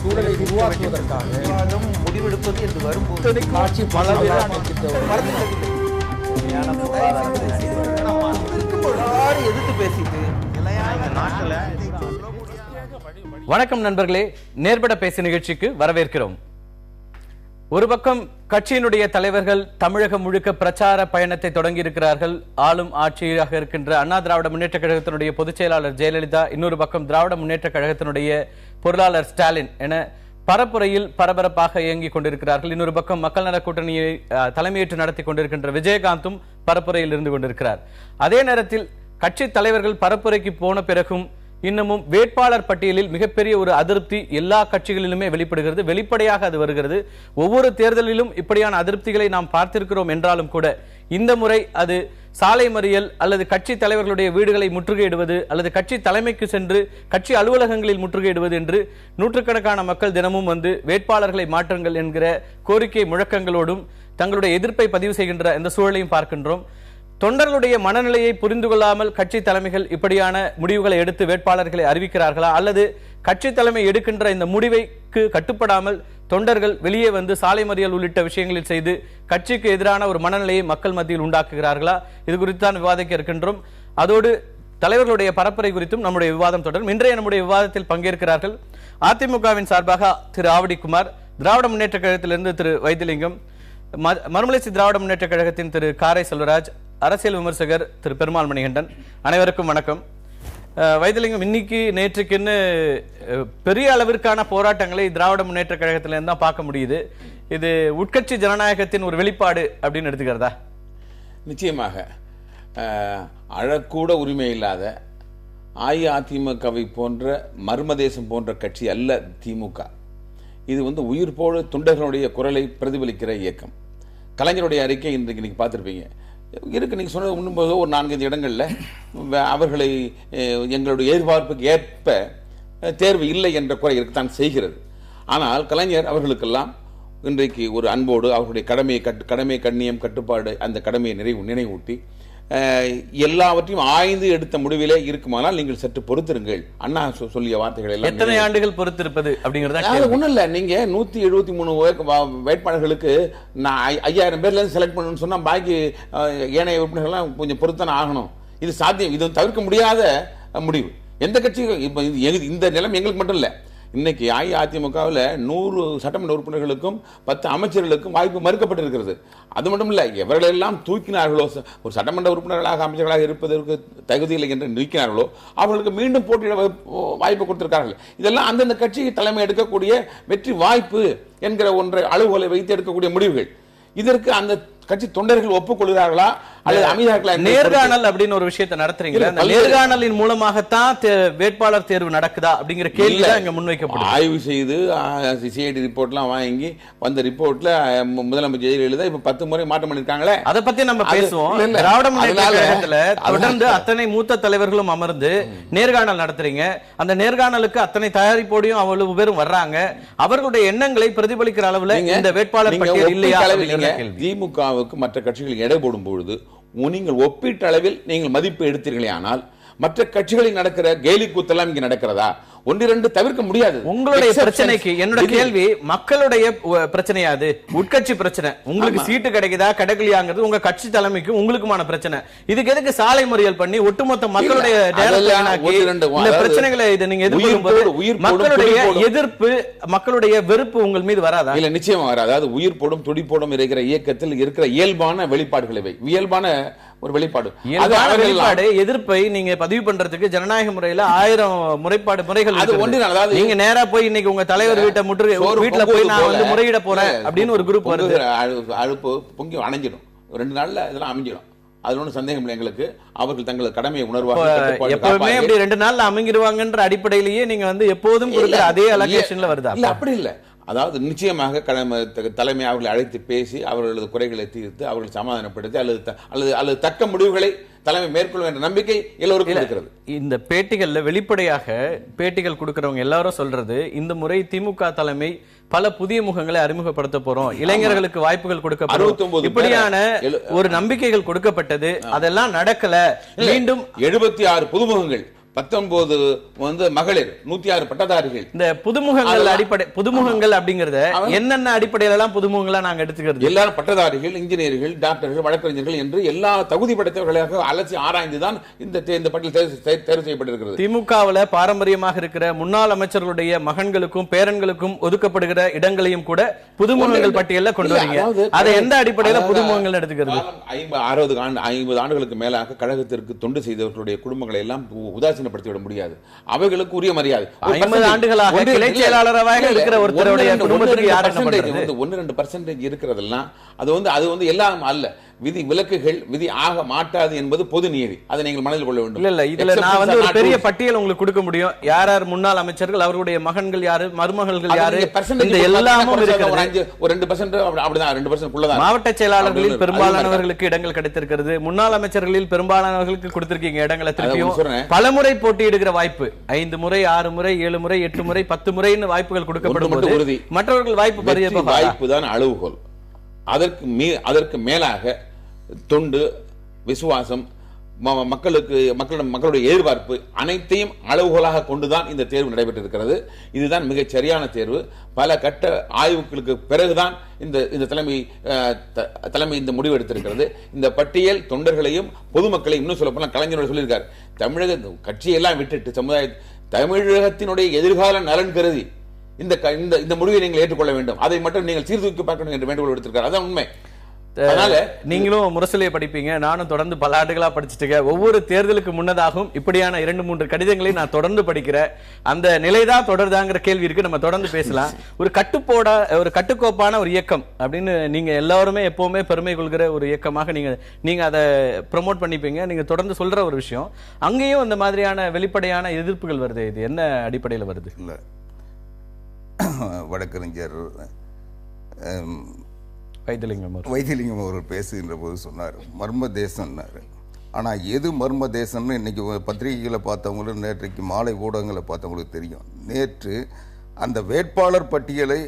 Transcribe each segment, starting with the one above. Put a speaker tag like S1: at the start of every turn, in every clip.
S1: சூழலை உருவாக்குவதற்காக
S2: முடிவெடுப்பது என்று வரும்போது
S1: காட்சி
S2: எதிர்த்து பேசிட்டு
S3: வணக்கம் நண்பர்களே, நேர்பட பேசு நிகழ்ச்சிக்கு வரவேற்கிறோம். ஒரு பக்கம் கட்சியினுடைய தலைவர்கள் தமிழகம் முழுக்க பிரச்சார பயணத்தை தொடங்கி இருக்கிறார்கள். ஆளும் ஆட்சியாக இருக்கின்ற அண்ணா திராவிட முன்னேற்ற கழகத்தினுடைய பொதுச் செயலாளர் ஜெயலலிதா, இன்னொரு பக்கம் திராவிட முன்னேற்ற கழகத்தினுடைய பொருளாளர் ஸ்டாலின் என பரப்புரையில் பரபரப்பாக இயங்கிக் கொண்டிருக்கிறார்கள். இன்னொரு பக்கம் மக்கள் நல கூட்டணியை தலைமையேற்று நடத்தி கொண்டிருக்கின்ற விஜயகாந்தும் பரப்புரையில் இருந்து கொண்டிருக்கிறார். அதே நேரத்தில் கட்சி தலைவர்கள் பரப்புரைக்கு போன பிறகும் இன்னமும் வேட்பாளர் பட்டியலில் மிகப்பெரிய ஒரு அதிருப்தி எல்லா கட்சிகளிலுமே வெளிப்படுகிறது. வெளிப்படையாக அது வருகிறது. ஒவ்வொரு தேர்தலிலும் இப்படியான அதிருப்திகளை நாம் பார்த்திருக்கிறோம் என்றாலும் கூட இந்த முறை அது சாலை மறியல் அல்லது கட்சி தலைவர்களுடைய வீடுகளை முற்றுகையிடுவது அல்லது கட்சி தலைமைக்கு சென்று கட்சி அலுவலகங்களில் முற்றுகையிடுவது என்று நூற்றுக்கணக்கான மக்கள் தினமும் வந்து வேட்பாளர்களை மாற்றுங்கள் என்கிற கோரிக்கை முழக்கங்களோடும் தங்களுடைய எதிர்ப்பை பதிவு செய்கின்ற இந்த சூழலையும் பார்க்கின்றோம். தொண்டர்களுடைய மனநிலையை புரிந்து கொள்ளாமல் கட்சி தலைமைகள் இப்படியான முடிவுகளை எடுத்து வேட்பாளர்களை அறிவிக்கிறார்களா, அல்லது கட்சி தலைமை எடுக்கின்ற இந்த முடிவைக்கு கட்டுப்படாமல் தொண்டர்கள் வெளியே வந்து சாலை மறியல் உள்ளிட்ட விஷயங்களில் செய்து கட்சிக்கு எதிரான ஒரு மனநிலையை மக்கள் மத்தியில் உண்டாக்குகிறார்களா? இது குறித்து தான் விவாதிக்க இருக்கின்றோம். அதோடு தலைவர்களுடைய பரப்புரை குறித்தும் நம்முடைய விவாதம் தொடரும். இன்றைய நம்முடைய விவாதத்தில் பங்கேற்கிறார்கள் அதிமுகவின் சார்பாக திரு ஆவடிக்குமார், திராவிட முன்னேற்ற கழகத்திலிருந்து திரு வைத்திலிங்கம், மறுமலர்ச்சி திராவிட முன்னேற்ற கழகத்தின் திரு காரை செல்வராஜ், அரசியல் விமர்சகர் திரு பெருமாள் மணிகண்டன். அனைவருக்கும் வணக்கம். வைத்திலிங்கம், இன்னைக்கு நேற்றுக்குன்னு பெரிய அளவிற்கான போராட்டங்களை திராவிட முன்னேற்ற கழகத்திலிருந்து தான் பார்க்க முடியுது. இது உட்கட்சி ஜனநாயகத்தின் ஒரு வெளிப்பாடு அப்படின்னு எடுத்துக்கிறதா?
S4: நிச்சயமாக. அழக்கூட உரிமை இல்லாத அஇஅதிமுகவை போன்ற மர்மதேசம் போன்ற கட்சி அல்ல திமுக. இது உயிர் போல தொண்டர்களுடைய குரலை பிரதிபலிக்கிற இயக்கம். கலைஞருடைய அறிக்கை இன்றைக்கு நீங்க பார்த்துருப்பீங்க இருக்கு. நீங்க சொன்னது முன்பு ஒரு 4-5 இடங்கள்ல அவர்களை எங்களுடைய எதிர்பார்ப்புக்கு ஏற்ப தேர்வு இல்லை என்ற குறை இருக்கத்தான் செய்கிறது. ஆனால் கலைஞர் அவர்களுக்கெல்லாம் இன்றைக்கு ஒரு அன்போடு அவர்களுடைய கடமை கண்ணியம் கட்டுப்பாடு அந்த கடமையை நினைவூட்டி எல்லாவற்றையும் ஆய்ந்து எடுத்த முடிவிலே இருக்குமானால் நீங்கள் சற்று பொறுத்திருங்கள். அண்ணா சொல்லிய வார்த்தைகள் எல்லாம்
S3: எத்தனை ஆண்டுகள் பொறுத்திருப்பது அப்படிங்கறது
S4: ஒண்ணும் இல்ல. நீங்க 173 வேட்பாளர்களுக்கு 5000 பேர்ல இருந்து செலக்ட் பண்ணணும்னு சொன்னா பாக்கி ஏனைய உறுப்பினர்கள்லாம் கொஞ்சம் பொறுத்தான ஆகணும். இது சாத்தியம். இது தவிர்க்க முடியாத முடிவு. எந்த கட்சியும் இந்த நிலைமை எங்களுக்கு மட்டும் இல்ல. இன்னைக்கு அஇஅதிமுகவில் 100 சட்டமன்ற உறுப்பினர்களுக்கும் 10 அமைச்சர்களுக்கும் வாய்ப்பு மறுக்கப்பட்டிருக்கிறது. அது மட்டும் இல்ல, எவர்களெல்லாம் தூக்கினார்களோ, ஒரு சட்டமன்ற உறுப்பினர்களாக அமைச்சர்களாக இருப்பதற்கு தகுதியில்லை என்று நீக்கினார்களோ அவர்களுக்கு மீண்டும் போட்டியிட வாய்ப்பு கொடுத்திருக்கிறார்கள். இதெல்லாம் அந்தந்த கட்சி தலைமை எடுக்கக்கூடிய வெற்றி வாய்ப்பு என்கிற ஒன்றை அளவுகோலை வைத்து எடுக்கக்கூடிய முடிவுகள். இதற்கு அந்த கட்சி தொண்டர்கள் ஒப்புக்கொள்கிறார்களா அல்லது அமைதியார்களா?
S3: நேர்காணல் அப்படின்னு ஒரு விஷயத்தை நடத்துறீங்களா? நேர்காணலின் மூலமாகத்தான் வேட்பாளர் தேர்வு நடக்குதா அப்படிங்கிற கேள்வி தான் இங்க முன்வைக்கப்படும்.
S4: ஆய்வு செய்து சிஐடி ரிப்போர்ட்லாம் வாங்கி வந்த ரிப்போர்ட்ல முதலமைச்சர் ஜெயலலிதா இப்ப 10 முறை மாற்றம் பண்ணிருக்காங்களே,
S3: அதை பத்தி நம்ம பேசுவோம். திராவிட முன்னேற்ற கழகத்துல தொடர்ந்து அத்தனை மூத்த தலைவர்களும் அமர்ந்து நேர்காணல் நடத்துறீங்க. அந்த நேர்காணலுக்கு அத்தனை தயாரிப்போடையும் அவ்வளவு பேரும் வர்றாங்க. அவர்களுடைய எண்ணங்களை பிரதிபலிக்கிற அளவுல இந்த வேட்பாளர் பட்டியல் இல்லையா?
S4: திமுகவுக்கு மற்ற கட்சிகள் எடை போடும் பொழுது நீங்கள் ஒப்பீட்டு அளவில் நீங்கள் மதிப்பு எடுத்தீர்களே, ஆனால் மற்ற கட்சிகளில் நடக்கிற கேலி கூத்தெல்லாம் இங்க நடக்கிறதா? 1-2 தவிர்க்க முடியாது.
S3: உங்களுடைய பிரச்சனைக்கு என்னோட கேள்வி, மக்களுடைய பிரச்சனையாது உட்கட்சி பிரச்சனை. உங்களுக்கு சீட்டு கிடைக்குதா கிடைக்கலையாங்கிறது உங்க கட்சி தலைமைக்கு உங்களுக்குமான பிரச்சனை. இதுக்கு எதுக்கு சாலை மறியல் பண்ணி ஒட்டுமொத்த மக்களுடைய பிரச்சனைகளை இதை நீங்க எதிர்கொள்ளும்போது மக்களுடைய எதிர்ப்பு, மக்களுடைய வெறுப்பு உங்கள் மீது வராதா?
S4: இல்ல, நிச்சயமா வராது. அதாவது உயிர் போடும் துடிப்போடும் இருக்கிற இயக்கத்தில் இருக்கிற இயல்பான வெளிப்பாடுகளை இயல்பான ஒரு வெளிப்பாடு
S3: எதிர்ப்பை நீங்க பதிவு பண்றதுக்கு ஜனநாயக முறையில 1000 முறைகள் நீங்க நேரா போய் இன்னைக்கு உங்க தலைவர் வீட்டுல போய் நான் வந்து முறையிட போறேன் அப்படின்னு ஒரு குரூப் வருது.
S4: அழுப்பு பொங்கி அணைஞ்சிடும். 2 நாள்ல இதெல்லாம் அமைஞ்சிடும். அது ஒன்றும் சந்தேகம் இல்லை எங்களுக்கு. அவர்கள் தங்கள் கடமையை உணர்வாங்க.
S3: எப்பவுமே அப்படி 2 நாள்ல அமைங்கிடுவாங்கன்ற அடிப்படையிலேயே நீங்க வந்து எப்போதும் கொடுக்கிற அதே அலோகேஷன்ல வருதா?
S4: இல்ல, அப்படி இல்ல. அதாவது நிச்சயமாக தலைமை அவர்களை அழைத்து பேசி அவர்களது குறைகளை தீர்த்து அவர்களை சமாதானப்படுத்தி அல்லது தக்க முடிவுகளை தலைமை மேற்கொள்ளும் என்ற நம்பிக்கை எல்லோருக்கும் இருக்கிறது.
S3: இந்த பேட்டிகள்ல வெளிப்படையாக பேட்டிகள் கொடுக்கிறவங்க எல்லாரும் சொல்றது, இந்த முறை திமுக தலைமை பல புதிய முகங்களை அறிமுகப்படுத்த போறோம், இளைஞர்களுக்கு வாய்ப்புகள் கொடுக்கப்படும், இப்படியான ஒரு நம்பிக்கைகள் கொடுக்கப்பட்டது. அதெல்லாம் நடக்கல. மீண்டும்
S4: 76 புதுமுகங்கள் 19 வந்து மகளிர், 106 பட்டதாரிகள்.
S3: இந்த புதுமுகங்கள் அடிப்படை புதுமுகங்கள் அப்படிங்கறத என்னென்ன அடிப்படையில எல்லாம் புதுமுகங்களா நாங்க எடுத்துக்கிறது?
S4: எல்லாரும் பட்டதாரிகள், இன்ஜினியர்கள், டாக்டர்கள், வழக்கறிஞர்கள் என்று எல்லா தகுதி படைத்தவர்களாக அலசி ஆராய்ந்துதான் இந்த பட்டியல் தேர்வு செய்யப்பட்டிருக்கிறது.
S3: திமுகவுல பாரம்பரியமாக இருக்கிற முன்னாள் அமைச்சர்களுடைய மகன்களுக்கும் பேரன்களுக்கும் ஒதுக்கப்படுகிற இடங்களையும் கூட புதுமுகங்கள் பட்டியல்ல கொண்டு வரீங்க. அதை எந்த அடிப்படையில புதுமுகங்கள் எடுத்துக்கிறது?
S4: 50 ஆண்டுகளுக்கு மேலாக கழகத்திற்கு தொண்டு செய்தவர்களுடைய குடும்பங்களை எல்லாம் உதாசீனப்படுத்திவிட முடியாது. அவைகளுக்கு உரிய மரியாதை.
S3: 50 ஆண்டுகளாக கிளை செயலாளராக இருக்கிற ஒருத்தருடைய குடும்பத்துக்கு யார் என்ன பண்றது?
S4: 1-2% இருக்கிறதெல்லாம் அது வந்து எல்லாம் அல்ல. விதி விலக்குகள் விதி ஆக மாட்டாது என்பது பொது நியதி. அதை நீங்கள் மனதில் கொள்ள வேண்டும்.
S3: இல்ல இதுல நான் வந்து ஒரு பெரிய பட்டியல் உங்களுக்கு கொடுக்க முடியும். யார் யார் முன்னாள் அமைச்சர்கள், அவருடைய மகன்கள் யாரு, மருமகள்கள் யாரு, இந்த எல்லாமும் இருக்கிறது.
S4: ஒரு 2% அப்படிதான், 2% குள்ளதான்.
S3: மாவட்ட செயலாளர்களில் பெரும்பாலானவர்களுக்கு இடங்கள் கிடைத்திருக்கிறது. முன்னாள் அமைச்சர்களில் பெரும்பாலானவர்களுக்கு கொடுத்திருக்கீங்க இடங்களை. திருப்பியும் பலமுறை போட்டியிடுகிற வாய்ப்பு 5 முறை, 6 முறை, 7 முறை, 8 முறை, 10 முறைன்னு வாய்ப்புகள் கொடுக்கப்படும் போது மற்றவர்கள்
S4: வாய்ப்பு தான் அளவுகோல். அதற்கு மேலாக தொண்டு, விசுவாசம், மக்களுடைய எதிர்பார்ப்பு அனைத்தையும் அளவுகோலாக கொண்டுதான் இந்த தேர்வு நடைபெற்றிருக்கிறது. இதுதான் மிகச் சரியான தேர்வு. பல கட்ட ஆய்வுகளுக்கு பிறகுதான் இந்த தலைமை இந்த முடிவு எடுத்திருக்கிறது. இந்த பட்டியல் தொண்டர்களையும் பொதுமக்களையும், இன்னும் சொல்ல போனா கலைஞரோட சொல்லியிருக்காரு, தமிழக கட்சியெல்லாம் விட்டுட்டு தமிழகத்தினுடைய எதிர்கால நலன் கருதி இந்த முடிவை நீங்கள் ஏற்றுக்கொள்ள வேண்டும், அதை மட்டும் நீங்கள் சீர்தூக்கி பார்க்க வேண்டும் என்று வேண்டுகோள் எடுத்திருக்காரு. அதான் உண்மை. அதனால
S3: நீங்களும் முரசொலியை படிப்பீங்க, நானும் தொடர்ந்து பல ஆண்டுகளா படிச்சுட்டு ஒவ்வொரு தேர்தலுக்கு முன்னதாகவும் இப்படியான 2-3 கடிதங்களை நான் தொடர்ந்து படிக்கிறேன். அந்த நிலைதான் தொடர்தாங்கிற கேள்வி இருக்கு. நம்ம தொடர்ந்து பேசலாம். ஒரு கட்டுக்கோப்பான ஒரு இயக்கம் அப்படின்னு நீங்க எல்லாருமே எப்பவுமே பெருமை கொள்கிற ஒரு இயக்கமாக நீங்க அதை ப்ரமோட் பண்ணிப்பீங்க. நீங்க தொடர்ந்து சொல்ற ஒரு விஷயம், அங்கேயும் அந்த மாதிரியான வெளிப்படையான எதிர்ப்புகள் வருது. இது என்ன அடிப்படையில் வருது?
S5: இல்ல, வழக்கறிஞர் வைத்திலிங்கம் அவர்கள் பேசுகின்ற போது சொன்னார் மர்ம தேசம்னாரு. ஆனால் எது மர்ம தேசம்னு இன்னைக்கு பத்திரிகைகளை பார்த்தவங்களும் நேற்றைக்கு மாலை ஊடகங்களை பார்த்தவங்களுக்கு தெரியும். நேற்று அந்த வேட்பாளர் பட்டியலை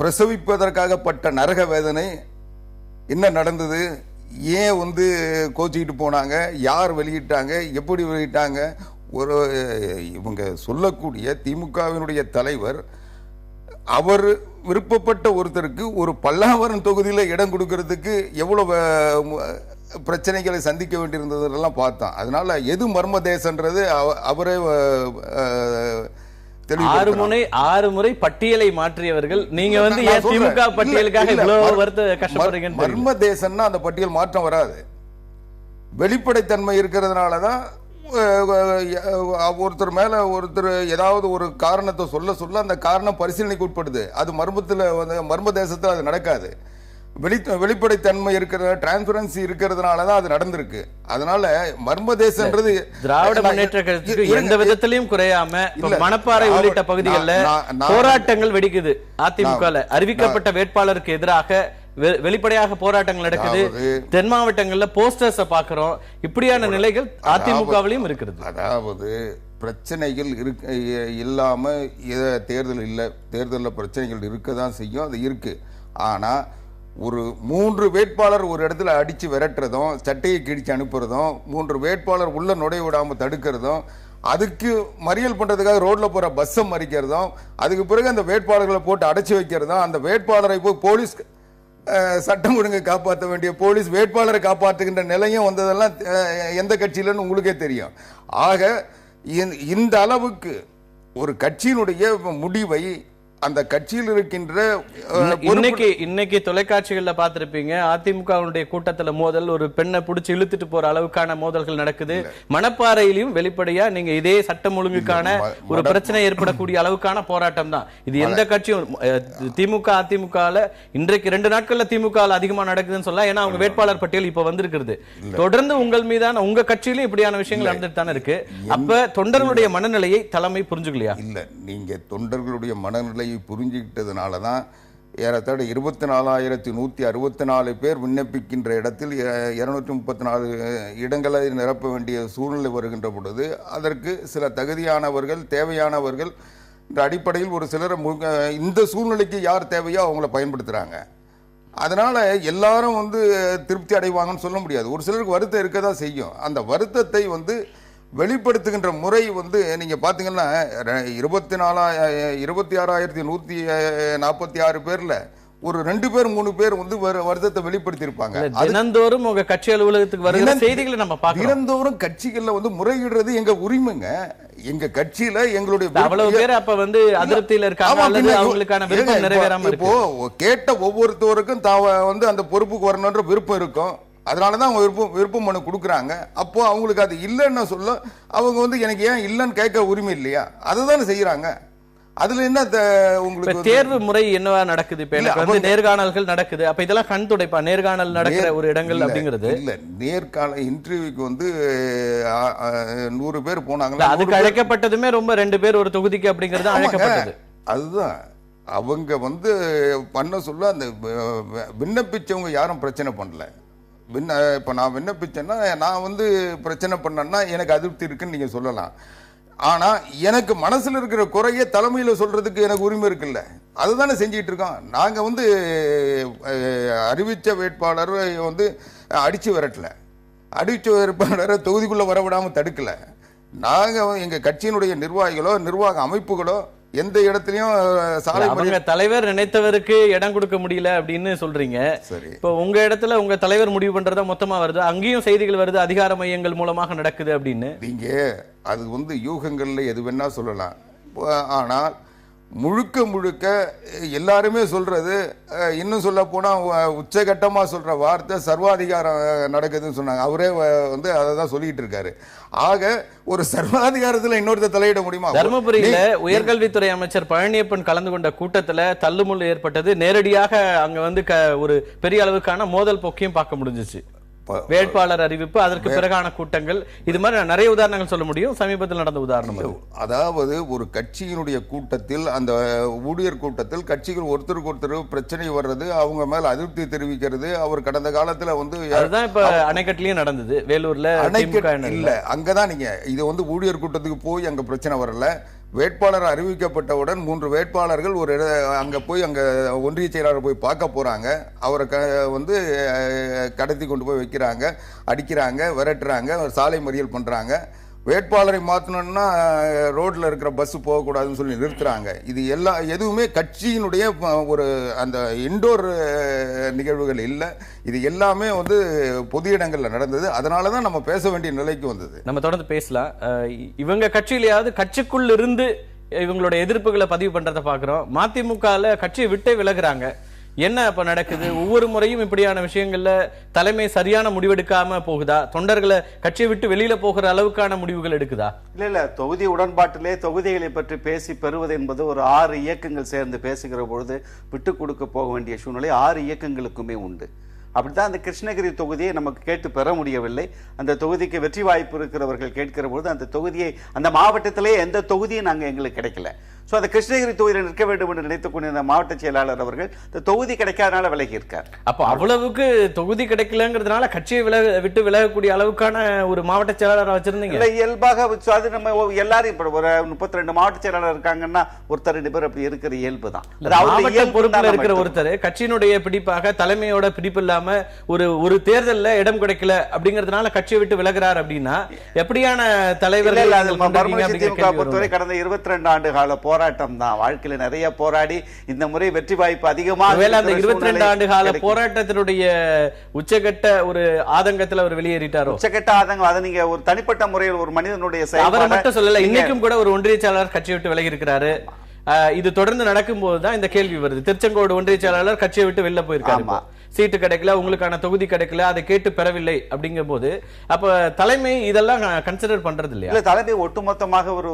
S5: பிரசவிப்பதற்காக பட்ட நரக வேதனை என்ன நடந்தது, ஏன் வந்து கோச்சிக்கிட்டு போனாங்க, யார் வெளியிட்டாங்க, எப்படி வெளியிட்டாங்க. இவங்க சொல்லக்கூடிய திமுகவினுடைய தலைவர் அவர் விருப்பப்பட்ட ஒருத்தருக்கு ஒரு பல்லாவரம் தொகுதியில் இடம் கொடுக்கறதுக்கு எவ்வளவு பிரச்சனைகளை சந்திக்க வேண்டியிருந்ததெல்லாம் பார்த்தோம். அதனால எது மர்ம தேசன்றது அவரே
S3: 6 முறை பட்டியலை மாற்றியவர்கள். நீங்க வந்து திமுக பட்டியலுக்காக இவ்வளவு கஷ்டப்படுறீங்க.
S5: மர்ம தேசம்னா அந்த பட்டியல் மாற்றம் வராது. வெளிப்படைத்தன்மை இருக்கிறதுனாலதான் ஒருத்தர் மேல ஒருத்தர் ஏதாவது ஒரு காரணத்தை சொல்ல அந்த காரணம் பரிசீலனைக்கு உட்படுது. அது மர்ம தேசத்தில் அது நடக்காது. வெளிப்படைத்தன்மை இருக்கிற டிரான்ஸ்பரன்சி இருக்கிறதுனாலதான் அது நடந்திருக்கு. அதனால மர்ம தேசம்ன்றது
S3: திராவிட முன்னேற்ற கழகத்துக்கு எந்த விதத்திலையும் குறையாம மணப்பாறை உள்ளிட்ட பகுதிகளில் போராட்டங்கள் வெடிக்குது. அதிமுக அறிவிக்கப்பட்ட வேட்பாளருக்கு எதிராக வெளிப்படையாக போராட்டங்கள் நடக்குது. தென் மாவட்டங்கள்ல போஸ்டர்ஸ் பாக்குறோம். இப்படியான நிலைகள் அதிமுகவிலையும் இருக்கிறது.
S5: அதாவது பிரச்சனைகள் இல்லாம தேர்தலில் பிரச்சனைகள் இருக்கதான் செய்யும், அது இருக்கு. ஆனா ஒரு 3 வேட்பாளர் ஒரு இடத்துல அடிச்சு விரட்டுறதும், சட்டையை கிழிச்சு அனுப்புறதும், 3 வேட்பாளர் உள்ள நுழைய விடாம தடுக்கிறதும், அதுக்கு மறியல் பண்றதுக்காக ரோட்ல போற பஸ்ஸை மறிக்கிறதும், அதுக்கு பிறகு அந்த வேட்பாளர்களை போட்டு அடைச்சு வைக்கிறதும், அந்த வேட்பாளரை போய் போலீஸ் சட்டம் ஒழுங்கை காப்பாற்ற வேண்டிய போலீஸ் வேட்பாளரை காப்பாற்றுகின்ற நிலையும் வந்ததெல்லாம் எந்த கட்சியிலன்னு உங்களுக்கே தெரியும். ஆக இந்த அளவுக்கு ஒரு கட்சியினுடைய முடிவை அந்த கட்சியில் இருக்கின்ற
S3: இன்னைக்கு தொலைக்காட்சிகள்ல பார்த்திருப்பீங்க, அதிமுகவுடைய கூட்டத்துல மோதல், ஒரு பெண்ணை பிடிச்சி இழுத்துட்டு போற அளவுக்கான மோதல்கள் நடக்குது. மணப்பாறையிலும் வெளிப்படையா நீங்க இதே சட்டம் ஒழுங்குக்கான ஒரு பிரச்சனை ஏற்படக்கூடிய அளவுக்கான போராட்டம் தான் இது. எந்த கட்சியும் திமுக அதிமுகல இன்றைக்கு 2 நாட்கள்ல திமுக அதிகமா நடக்குதுன்னு சொல்லலாம். ஏன்னா அவங்க வேட்பாளர் பட்டியல் இப்ப வந்திருக்கிறது. தொடர்ந்து உங்கள் மீதான உங்க கட்சியிலும் இப்படியான விஷயங்கள் நடந்துட்டு தானே இருக்கு. அப்ப தொண்டர்களுடைய மனநிலையை தலைமை புரிஞ்சுக்கலையா?
S5: இல்ல, நீங்க தொண்டர்களுடைய மனநிலை புரிஞ்சுக்கிட்டதுனால தான் ஏறத்தாழ 24,164 பேர் விண்ணப்பிக்கின்ற இடத்தில் 234 இடங்களை நிரப்ப வேண்டிய சூழ்நிலை வருகின்ற பொழுது அதற்கு சில தகுதியானவர்கள், தேவையானவர்கள் என்ற அடிப்படையில் ஒரு சிலர் இந்த சூழ்நிலைக்கு யார் தேவையோ அவங்கள பயன்படுத்துறாங்க. அதனால எல்லாரும் திருப்தி அடைவாங்கன்னு சொல்ல முடியாது. ஒரு சிலருக்கு வருத்தம் இருக்கதான் செய்யும். அந்த வருத்தத்தை வெளிப்படுத்துகின்ற முறை வந்து நீங்க பாத்தீங்கன்னா 26,146 பேர்ல ஒரு 2 பேர் 3 பேர் வந்து வருத்தத்தை வெளிப்படுத்தி இருப்பாங்க.
S3: தினந்தோறும் உங்க கட்சி அலுவலகத்துக்கு வருகிற செய்திகளை நம்ம பார்க்கிறோம்.
S5: தினந்தோறும் கட்சிகள்ல வந்து முறையிடுறது எங்க உரிமைங்க. எங்க கட்சியில எங்களுடைய
S3: அவ்வளவு பேர் அப்ப வந்து அதிருப்தியில இருக்காங்க அல்லது அவங்களுக்கான விருப்பம் நிறைவேறாம இருக்கு.
S5: இப்போ கேட்ட ஒவ்வொருத்தருக்கும் வந்து அந்த பொறுப்புக்கு வரணும்ன்ற விருப்பம் இருக்கும். அதனாலதான் அவங்க விருப்ப மனு கொடுக்குறாங்க. அப்போ அவங்களுக்கு அது இல்லைன்னு சொல்ல அவங்க வந்து எனக்கு ஏன் இல்லைன்னு கேட்க உரிமை இல்லையா? அதுதானே செய்யறாங்க. அதுல என்ன உங்களுக்கு
S3: தேர்வு முறை என்னவா நடக்குது? இப்ப எனக்கு வந்து நேர்காணல்கள் நடக்குது. அப்ப இதெல்லாம் கண் துடைப்பா நேர்காணல் நடக்கிற ஒரு இடங்கள் அப்படிங்கிறது
S5: இல்ல. நேர்காணல் இன்டர்வியூக்கு வந்து 100 பேர் போனாங்களா?
S3: அதுக்கு அழைக்கப்பட்டதுமே ரொம்ப 2 பேர் ஒரு தொகுதிக்கு அப்படிங்கிறது அழைக்கப்பட்டது.
S5: அதுதான் அவங்க வந்து பண்ண சொல்ல அந்த விண்ணப்பிச்சவங்க யாரும் பிரச்சனை பண்ணல. இப்ப நான் விண்ணப்பிச்சேன்னா நான் வந்து பிரச்சனை பண்ணேன்னா எனக்கு அதிருப்தி இருக்குன்னு நீங்க சொல்லலாம். ஆனா எனக்கு மனசுல இருக்கிற குறைய தலைமையில சொல்றதுக்கு எனக்கு உரிமை இருக்குல்ல. அதுதானே செஞ்சிட்டு இருக்கோம். நாங்க வந்து அறிவிச்ச வேட்பாளர் வந்து அடிச்சு விரட்டல. அடிச்ச வேட்பாளரை தொகுதிக்குள்ள வரவிடாம தடுக்கல. நாங்க எங்க கட்சியினுடைய நிர்வாகிகளோ நிர்வாக அமைப்புகளோ எந்த இடத்துலயும் சாலை
S3: தலைவர் நினைத்தவருக்கு இடம் கொடுக்க முடியல அப்படின்னு சொல்றீங்க. இப்ப உங்க இடத்துல உங்க தலைவர் முடிவு பண்றதா மொத்தமா வருது, அங்கேயும் செய்திகள் வருது அதிகார மையங்கள் மூலமாக நடக்குது அப்படின்னு.
S5: நீங்க அது வந்து யூகங்கள்ல எது வேணா சொல்லலாம். ஆனால் முழுக்க எல்லாருமே சொல்றது, இன்னும் சொல்ல போனா உச்சகட்டமா சொல்ற வார்த்தை சர்வாதிகாரம் நடக்குதுன்னு சொன்னாங்க. அவரே வந்து அதை தான் சொல்லிட்டு இருக்காரு. ஆக ஒரு சர்வாதிகாரத்துல இன்னொருத்த தலையிட முடியுமா?
S3: தர்மபுரியில உயர்கல்வித்துறை அமைச்சர் பழனியப்பன் கலந்து கொண்ட கூட்டத்துல தள்ளுமுள்ளு ஏற்பட்டது. நேரடியாக அங்க வந்து ஒரு பெரிய அளவுக்கான மோதல் போக்கையும் பார்க்க முடிஞ்சிச்சு. வேட்பாளர் அறிவிப்பு, அதற்கு பிறகான கூட்டங்கள், இது மாதிரி நிறைய உதாரணங்கள் சொல்ல முடியும். சமீபத்தில் நடந்த உதாரணம்
S5: அதாவது ஒரு கட்சியினுடைய கூட்டத்தில், அந்த ஊழியர் கூட்டத்தில் கட்சிகள் ஒருத்தருக்கு ஒருத்தர் பிரச்சனை வர்றது, அவங்க மேல அதிருப்தி தெரிவிக்கிறது. அவர் கடந்த காலத்துல வந்து
S3: அதுதான் இப்ப அணைக்கட்டிலயும் நடந்தது. வேலூர்ல
S5: அணைக்கட்டு இல்ல, அங்கதான் நீங்க இது வந்து ஊழியர் கூட்டத்துக்கு போய் அங்க பிரச்சனை வரல. வேட்பாளர் அறிவிக்கப்பட்டவுடன் 3 வேட்பாளர்கள் ஒரு அங்க போய் அங்க ஒன்றிய செயலாளர் போய் பார்க்க போறாங்க. அவரை வந்து கடத்தி கொண்டு போய் வைக்கிறாங்க, அடிக்கிறாங்க, விரட்டுறாங்க, சாலை மறியல் பண்றாங்க. வேட்பாளரை மாற்றணும்னா ரோட்ல இருக்கிற பஸ் போகக்கூடாதுன்னு சொல்லி நிறுத்துறாங்க. இது எதுவுமே கட்சியினுடைய ஒரு அந்த இன்டோர் நிகழ்வுகள் இல்லை. இது எல்லாமே வந்து பொது இடங்கள்ல நடந்தது. அதனாலதான் நம்ம பேச வேண்டிய நிலைக்கு வந்தது.
S3: நம்ம தொடர்ந்து பேசலாம். இவங்க கட்சியிலேயாவது கட்சிக்குள்ள இருந்து இவங்களோட எதிர்ப்புகளை பதிவு பண்றதை பாக்குறோம். மதிமுகல கட்சியை விட்டே விலகுறாங்க. என்ன அப்ப நடக்குது? ஒவ்வொரு முறையும் இப்படியான விஷயங்கள்ல தலைமை சரியான முடிவெடுக்காம போகுதா? தொண்டர்களை கட்சியை விட்டு வெளியில போகிற அளவுக்கான முடிவுகள் எடுக்குதா?
S6: இல்ல தொகுதி உடன்பாட்டிலே தொகுதிகளை பற்றி பேசி பெறுவது என்பது ஒரு 6 இயக்கங்கள் சேர்ந்து பேசுகிற பொழுது விட்டு கொடுக்க போக வேண்டிய சூழ்நிலை 6 இயக்கங்களுக்குமே உண்டு. அப்படித்தான் அந்த கிருஷ்ணகிரி தொகுதியை நமக்கு கேட்டு பெற முடியவில்லை. அந்த தொகுதிக்கு வெற்றி வாய்ப்பு இருக்கிறவர்கள் கேட்கிற பொழுது அந்த தொகுதியை, அந்த மாவட்டத்திலே எந்த தொகுதியும் எங்களுக்கு கிடைக்கல. ஸோ அந்த கிருஷ்ணகிரி தொகுதியில் நிற்க வேண்டும் என்று நினைத்துக் கொண்டிருந்த மாவட்ட செயலாளர் அவர்கள் இந்த தொகுதி கிடைக்காதனால விலகி இருக்கார்.
S3: அப்போ அவ்வளவுக்கு தொகுதி கிடைக்கலங்கிறதுனால கட்சியை விட்டு விலகக்கூடிய அளவுக்கான ஒரு மாவட்ட செயலாளர் வச்சிருந்தீங்க.
S6: இல்லை, இயல்பாக அது நம்ம எல்லாரும் இப்ப ஒரு 32 மாவட்ட செயலாளர் இருக்காங்கன்னா ஒருத்தர் 2 பேர் அப்படி இருக்கிற இயல்பு தான்.
S3: பொறுப்புல இருக்கிற ஒருத்தர் கட்சியினுடைய பிடிப்பாக தலைமையோட பிடிப்பு இல்லாம ஒரு தேர்தலில் இடம் கிடைக்கல அப்படிங்கிறதுனால கட்சியை விட்டு விலகிறார் அப்படின்னா எப்படியான தலைவர்கள்?
S6: பொறுத்தவரை கடந்த 22 ஆண்டு கால போராட்டம் தான். வாழ்க்கையில நிறைய போராடி இந்த முறை வெற்றி வாய்ப்பு அதிகமாக
S3: அந்த 22 ஆண்டு கால போராட்டத்தினுடைய உச்சகட்ட ஒரு ஆதங்கத்தில் அவர் வெளியேறிட்டாரோ?
S6: உச்சகட்ட ஆதங்கம் அதை நீங்க ஒரு தனிப்பட்ட முறையில் ஒரு மனிதனுடைய
S3: அவரை மட்டும் சொல்லல, இன்னைக்கும் கூட ஒரு ஒன்றிய செயலாளர் கட்சியை விட்டு விலகி இருக்கிறாரு. இது தொடர்ந்து நடக்கும் போதுதான் இந்த கேள்வி வருது. திருச்செங்கோடு ஒன்றிய செயலாளர் கட்சியை விட்டு வெளில போயிருக்காரு. சீட்டு கிடைக்கல, உங்களுக்கான தொகுதி கிடைக்கல, அதை கேட்டு பெறவில்லை அப்படிங்கும் போது அப்ப தலைமை இதெல்லாம் கன்சிடர் பண்றது இல்லையா?
S6: இல்ல, தலைமை ஒட்டுமொத்தமாக ஒரு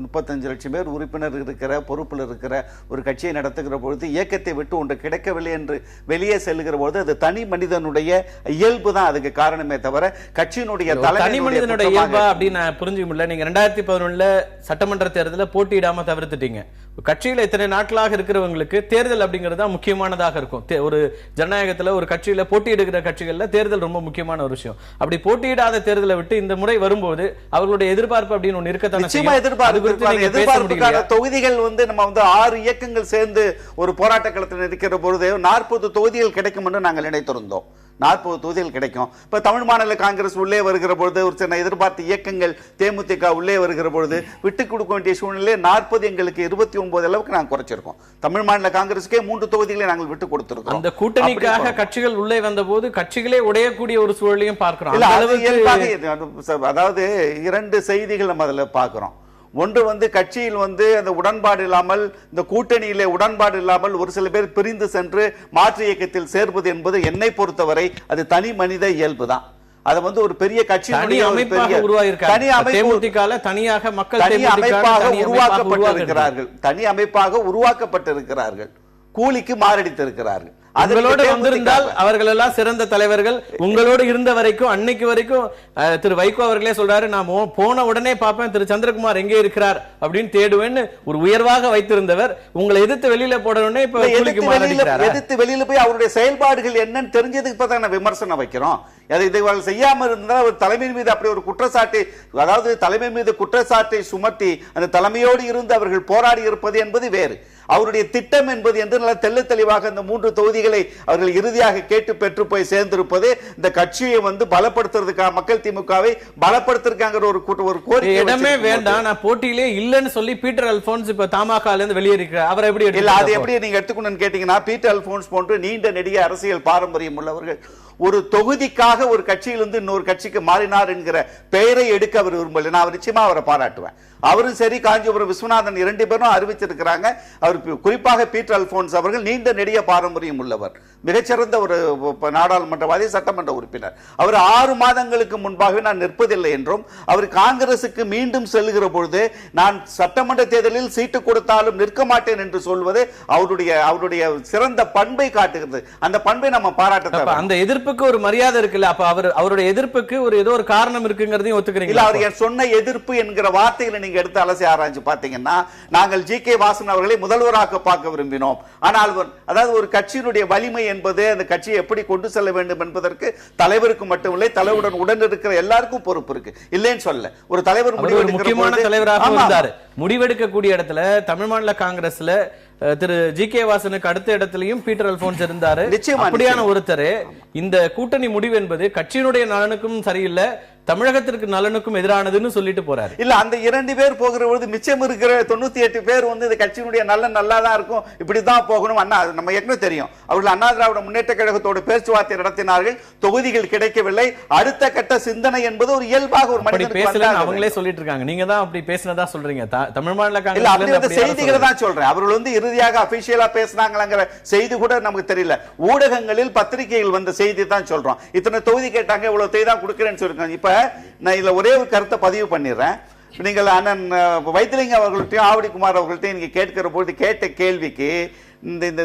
S6: 35 லட்சம் பேர் உறுப்பினர் இருக்கிற பொறுப்பில் இருக்கிற ஒரு கட்சியை நடத்துகிற பொழுது இயக்கத்தை விட்டு ஒன்று கிடைக்கவில்லை என்று வெளியே செல்லுகிற போது அது தனி மனிதனுடைய இயல்பு தான் அதுக்கு காரணமே தவிர கட்சியினுடைய
S3: தனி மனிதனுடைய இயல்பா அப்படின்னு நான் புரிஞ்சுக்க முடியல. நீங்க 2011 சட்டமன்ற தேர்தலில் போட்டியிடாம தவிர்த்துட்டீங்க. கட்சியில இத்தனை நாட்களாக இருக்கிறவங்களுக்கு தேர்தல் அப்படிங்கிறது தான் முக்கியமானதாக இருக்கும். ஒரு ஜனநாயகத்துல ஒரு கட்சியில போட்டியிடுகிற கட்சிகள்ல தேர்தல் ரொம்ப முக்கியமான ஒரு விஷயம். அப்படி போட்டியிடாத தேர்தலை விட்டு இந்த முறை வரும்போது அவர்களுடைய எதிர்பார்ப்பு அப்படின்னு ஒன்று இருக்கத்தான
S6: எதிர்பார்ப்புக்கான தொகுதிகள் வந்து நம்ம வந்து 6 இயக்கங்கள் சேர்ந்து ஒரு போராட்ட களத்தில் இருக்கிற பொழுது 40 தொகுதிகள் கிடைக்கும் என்று நாங்கள் நினைத்திருந்தோம். 40 தொகுதிகள் கிடைக்கும். இப்ப தமிழ் மாநில காங்கிரஸ் உள்ளே வருகிற பொழுது ஒரு சின்ன எதிர்பார்த்த இயக்கங்கள் தேமுதிக உள்ளே வருகிற பொழுது விட்டுக் கொடுக்க வேண்டிய சூழ்நிலை 40 எங்களுக்கு 29 அளவுக்கு நாங்கள் குறைச்சிருக்கோம். தமிழ் மாநில காங்கிரஸுக்கே 3 தொகுதிகளை நாங்கள் விட்டுக் கொடுத்திருக்கோம்.
S3: அந்த கூட்டணிக்காக கட்சிகள் உள்ளே வந்த போது கட்சிகளே உடையக்கூடிய ஒரு சூழலையும் பார்க்கிறோம்.
S6: அதாவது 2 செய்திகள் நம்ம அதுல பார்க்கிறோம். ஒன்று வந்து கட்சியில் வந்து அந்த உடன்பாடு இல்லாமல், இந்த கூட்டணியிலே உடன்பாடு இல்லாமல் ஒரு சில பேர் பிரிந்து சென்று மாற்று இயக்கத்தில் சேர்ப்பது என்பது என்னை பொறுத்தவரை அது தனி மனித இயல்பு தான். அது வந்து ஒரு பெரிய கட்சி
S3: அமைப்பாக
S6: உருவாக்கப்பட்டிருக்கிறார்கள், கூலிக்கு மாரடித்திருக்கிறார்கள்.
S3: அவர்களோடு வந்திருந்தால் அவர்கள் எல்லாம் சிறந்த தலைவர்கள். உங்களோடு இருந்த வரைக்கும் அன்னைக்கு வரைக்கும் திரு வைகோ அவர்களே சொல்றாரு, நான் போன உடனே பார்ப்பேன் திரு சந்திரகுமார் எங்கே இருக்கிறார் அப்படின்னு தேடுவேன்னு ஒரு உயர்வாக வைத்திருந்தவர் உங்களை எதிர்த்து வெளியில போடணும்னே இப்ப
S6: எதிர்த்து வெளியில போய் அவருடைய செயல்பாடுகள் என்னன்னு தெரிஞ்சதுக்கு இப்பதான் விமர்சனம் வைக்கிறோம். இதை செய்யாம இருந்தால் ஒரு தலைமை மீது அப்படி ஒரு குற்றச்சாட்டை, அதாவது தலைமை மீது குற்றச்சாட்டை சுமத்தி அந்த தலைமையோடு இருந்து அவர்கள் போராடி இருப்பது என்பது வேறு. அவருடைய திட்டம் என்பது என்று நல்ல தெள்ள தெளிவாக இந்த 3 தொகுதிகளை அவர்கள் இறுதியாக கேட்டு பெற்று போய் சேர்ந்திருப்பது இந்த கட்சியை வந்து பலப்படுத்துறதுக்காக, மக்கள் திமுகவை பலப்படுத்துறதுக்காக ஒரு கோரிக்கை.
S3: இடமே வேண்டாம், நான் போட்டியிலே இல்லன்னு சொல்லி பீட்டர் அல்போன்ஸ் இப்ப தமாகல இருந்து வெளியேறிக்கிறார். அவர் எப்படி
S6: இல்ல, அது எப்படி நீங்க எடுத்துக்கணும்னு கேட்டீங்கன்னா, பீட்டர் அல்போன்ஸ் போன்று நீண்ட நெடிய அரசியல் பாரம்பரியம் உள்ளவர்கள் ஒரு தொகுதிக்காக ஒரு கட்சியிலிருந்து இன்னொரு கட்சிக்கு மாறினார் என்கிற பெயரை எடுக்க அவர் விரும்பல. நான் நிச்சயமா அவரை பாராட்டுவேன். அவரும் சரி, காஞ்சிபுரம் விஸ்வநாதன் 2 பேரும் அறிவிச்சிருக்கிறாங்க. அவர் குறிப்பாக பீட்டர் அல்போன்ஸ் அவர்கள் நீண்ட நெடிய பாரம்பரியம் உள்ளவர், மிகச்சிறந்த ஒரு நாடாளுமன்றவாதி, சட்டமன்ற உறுப்பினர். அவர் 6 மாதங்களுக்கு முன்பாகவே நான் நிற்பதில்லை என்றும், அவர் காங்கிரசுக்கு மீண்டும் செல்லுகிற பொழுது நான் சட்டமன்ற தேர்தலில் சீட்டு கொடுத்தாலும் நிற்க மாட்டேன் என்று சொல்வது அவருடைய சிறந்த பண்பை காட்டுகிறது. அந்த பண்பை நம்ம பாராட்ட.
S3: அந்த எதிர்ப்புக்கு ஒரு மரியாதை இருக்குல்ல, அப்ப அவருடைய எதிர்ப்புக்கு ஏதோ ஒரு காரணம் இருக்குங்கிறதையும் ஒத்துக்கிறீங்களா?
S6: அவர் சொன்ன எதிர்ப்பு என்கிற வார்த்தைகளை நீங்க எடுத்து அலசி ஆராய்ச்சி பார்த்தீங்கன்னா, நாங்கள் ஜி.கே. வாசன் அவர்களை முதல்வராக பார்க்க விரும்பினோம். ஆனால் அதாவது ஒரு கட்சியினுடைய வலிமை என்பது அந்த கட்சியை எப்படி கொண்டு செல்ல வேண்டும் என்பதற்கு தலைவருக்கு மட்டுமில்லை, தலைவருடன் உடன் இருக்கிற எல்லாருக்கும் பொறுப்பு இருக்கு, இல்லைன்னு சொல்ல. ஒரு தலைவர்
S3: முக்கியமான தலைவராக இருந்தார். முடிவெடுக்கக்கூடிய இடத்துல தமிழ் மாநில காங்கிரஸ்ல திரு ஜி.கே. வாசனுக்கு அடுத்த இடத்திலையும் பீட்டர் அல்போன்ஸ் இருந்தாரு. அப்படியான ஒருத்தர் இந்த கூட்டணி முடிவு என்பது கட்சியினுடைய நலனுக்கும் சரியில்லை, தமிழகத்திற்கு நலனுக்கும் எதிரானதுன்னு சொல்லிட்டு போறாரு.
S6: இல்ல, அந்த 2 பேர் போகிற பொழுது மிச்சம் இருக்கிற 98 பேர் வந்து இந்த கட்சியினுடைய நல்லாதான் இருக்கும், இப்படிதான் போகணும். அண்ணா நம்ம ஏற்கனவே தெரியும், அவர்கள் அண்ணா திராவிட முன்னேற்ற கழகத்தோடு பேச்சுவார்த்தை நடத்தினார்கள், தொகுதிகள் கிடைக்கவில்லை. அடுத்த கட்ட சிந்தனை என்பது ஒரு இயல்பாக ஒரு மனிதன்
S3: பேசல அவங்களே சொல்லிட்டு இருக்காங்க. நீங்க தான் அப்படி பேசினதா சொல்றீங்க. தமிழ் மாநில காங்கிரஸ்
S6: செய்திகளை தான் சொல்றேன். அவர்கள் வந்து இறுதியாக அபிஷியலா பேசினாங்கிற செய்தி கூட நமக்கு தெரியல. ஊடகங்களில் பத்திரிகைகள் வந்த செய்தி தான் சொல்றோம். இத்தனை தொகுதி கேட்டாங்க, இவ்வளவு தொகுதி தான் கொடுக்கிறேன்னு சொல்லிருக்காங்க. இப்ப நான் இதுல ஒரே ஒரு கருத்தை பதிவு பண்ணிடுறேன். நீங்கள் அண்ணன் வைத்திலிங்க அவர்கள்ட்டையும் ஆவடிக்குமார் அவர்கள்ட்டையும் நீங்க கேட்கிற பொழுது கேட்ட கேள்விக்கு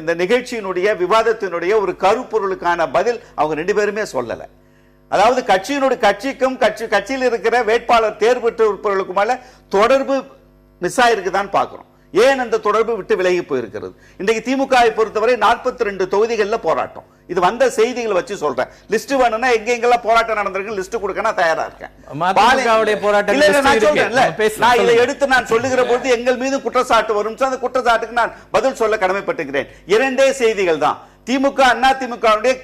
S6: இந்த நிகழ்ச்சியினுடைய விவாதத்தினுடைய ஒரு கருப்பொருளுக்கான பதில் அவங்க 2 பேருமே சொல்லல. அதாவது கட்சிக்கும் கட்சியில் இருக்கிற வேட்பாளர் தேர்வு பெற்றவர்களுக்குமால தொடர்பு மிஸ் ஆயிருக்குதான் பாக்குறோம். ஏன் அந்த தொடர்பு விட்டு விலகி போயிருக்கிறது? இன்றைக்கு திமுகவை பொறுத்தவரை 42 தொகுதிகளில் போராட்டம். இது வந்த செய்திகளை வச்சு சொல்றேன். லிஸ்ட் வேணும்னா எங்கெங்கெல்லாம் போராட்டம் நடந்திருக்கு லிஸ்ட் கொடுக்க நான் தயாரா இருக்கேன். நான் இதை எடுத்து நான் சொல்லுகிற பொழுது எங்கள் மீது குற்றச்சாட்டு வரும், அந்த குற்றச்சாட்டுக்கு நான் பதில் சொல்ல கடமைப்பட்டிருக்கிறேன். 2 செய்திகள் தான். திமுக அண்ணா திமுக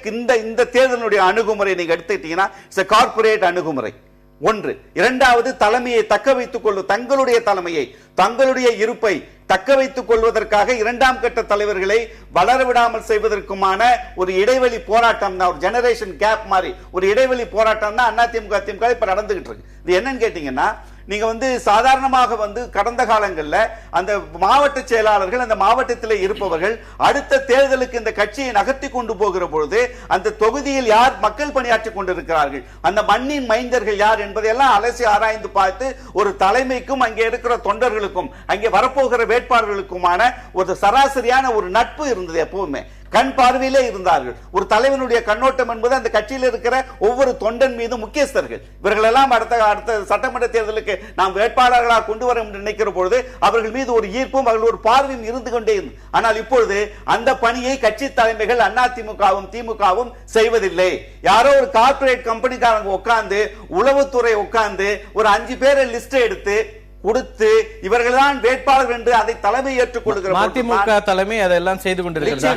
S6: இந்த தேர்தலுடைய அணுகுமுறை நீங்க எடுத்துக்கிட்டீங்கன்னா இட்ஸ் கார்ப்பரேட் அணுகுமுறை. 1. 2வது தலைமையை தக்க வைத்துக் கொள்ளும், தங்களுடைய தலைமையை, தங்களுடைய இருப்பை தக்க வைத்துக் கொள்வதற்காக 2ஆம் கட்ட தலைவர்களை வளர விடாமல் செய்வதற்குமான ஒரு இடைவெளி போராட்டம் தான், ஒரு ஜெனரேஷன் கேப் மாதிரி ஒரு இடைவெளி போராட்டம் தான் அண்ணா திமுக இப்ப நடந்துகிட்டு இருக்கு. இது என்னன்னு கேட்டீங்கன்னா, நீங்க வந்து சாதாரணமாக வந்து கடந்த காலங்களில் அந்த மாவட்ட செயலாளர்கள், அந்த மாவட்டத்தில் இருப்பவர்கள் அடுத்த தேர்தலுக்கு இந்த கட்சியை நகர்த்தி கொண்டு போகிற பொழுது அந்த தொகுதியில் யார் மக்கள் பணியாற்றி கொண்டிருக்கிறார்கள், அந்த மண்ணின் மைந்தர்கள் யார் என்பதையெல்லாம் அலசி ஆராய்ந்து பார்த்து ஒரு தலைமைக்கும் அங்கே இருக்கிற தொண்டர்களுக்கும் அங்கே வரப்போகிற வேட்பாளர்களுக்குமான ஒரு சராசரியான ஒரு நட்பு இருந்தது. எப்பவுமே கண் பார்வையிலே இருந்தார்கள். ஒரு தலைவனுடைய கண்ணோட்டம் என்பது அந்த கட்சியில் இருக்கிற ஒவ்வொரு தொண்டன் மீது முக்கியஸ்தர்கள். இவர்கள் எல்லாம் அடுத்த சட்டமன்ற தேர்தலுக்கு நாம் வேட்பாளர்களாக கொண்டு வர நினைக்கிற பொழுது அவர்கள் மீது ஒரு ஈர்ப்பும் அவர்கள் ஒரு பார்வையும் இருந்து கொண்டே இருந்தது. ஆனால் இப்பொழுது அந்த பணியை கட்சி தலைமைகள் அண்ணா திமுகவும் செய்வதில்லை. யாரோ ஒரு கார்ப்பரேட் கம்பெனிக்காரங்க உட்கார்ந்து, உளவுத்துறை உட்கார்ந்து ஒரு 5 பேரை லிஸ்ட் எடுத்து கொடுத்து இவர்கள் தான் வேட்பாளர் என்று அதை தலைமை ஏற்றுக் கொள்கிற
S3: மதிமுக தலைமை அதெல்லாம் செய்து கொண்டிருக்கிறது.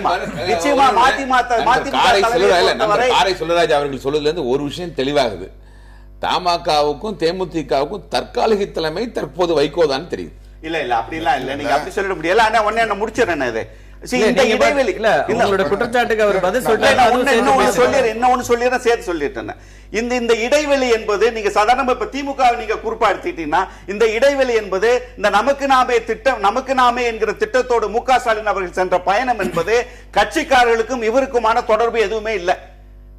S6: நிச்சயமா
S4: சொல்லராஜ் அவர்கள் சொல்றதுல இருந்து ஒரு விஷயம் தெளிவாகுது. தமாகவுக்கும் தேமுதிகவுக்கும் தற்காலிக தலைமை தற்போது வைகோதான் தெரியுது.
S6: இல்ல அப்படி எல்லாம் இல்ல, நீங்க அப்படி சொல்ல முடியல. ஆனா ஒண்ணு என்ன முடிச்சிடறேன். இது இந்த இடைவெளி
S3: இல்ல, உங்களோட குற்றச்சாட்டுக்கு அவர் பதில் சொல்லிட்டாரு.
S6: இன்னொன்னு சொல்லிடுறேன், சேர்த்து சொல்லிட்டேன். இந்த இடைவெளி என்பது நீங்க சாதாரண இப்ப திமுக நீங்க குறிப்பா எடுத்துட்டீங்கன்னா இந்த இடைவெளி என்பது இந்த நமக்கு நாமே என்கிற திட்டத்தோடு மு.க. ஸ்டாலின் அவர்கள் சென்ற பயணம் என்பது கட்சிக்காரர்களுக்கும் இவருக்குமான தொடர்பு எதுவுமே இல்லை.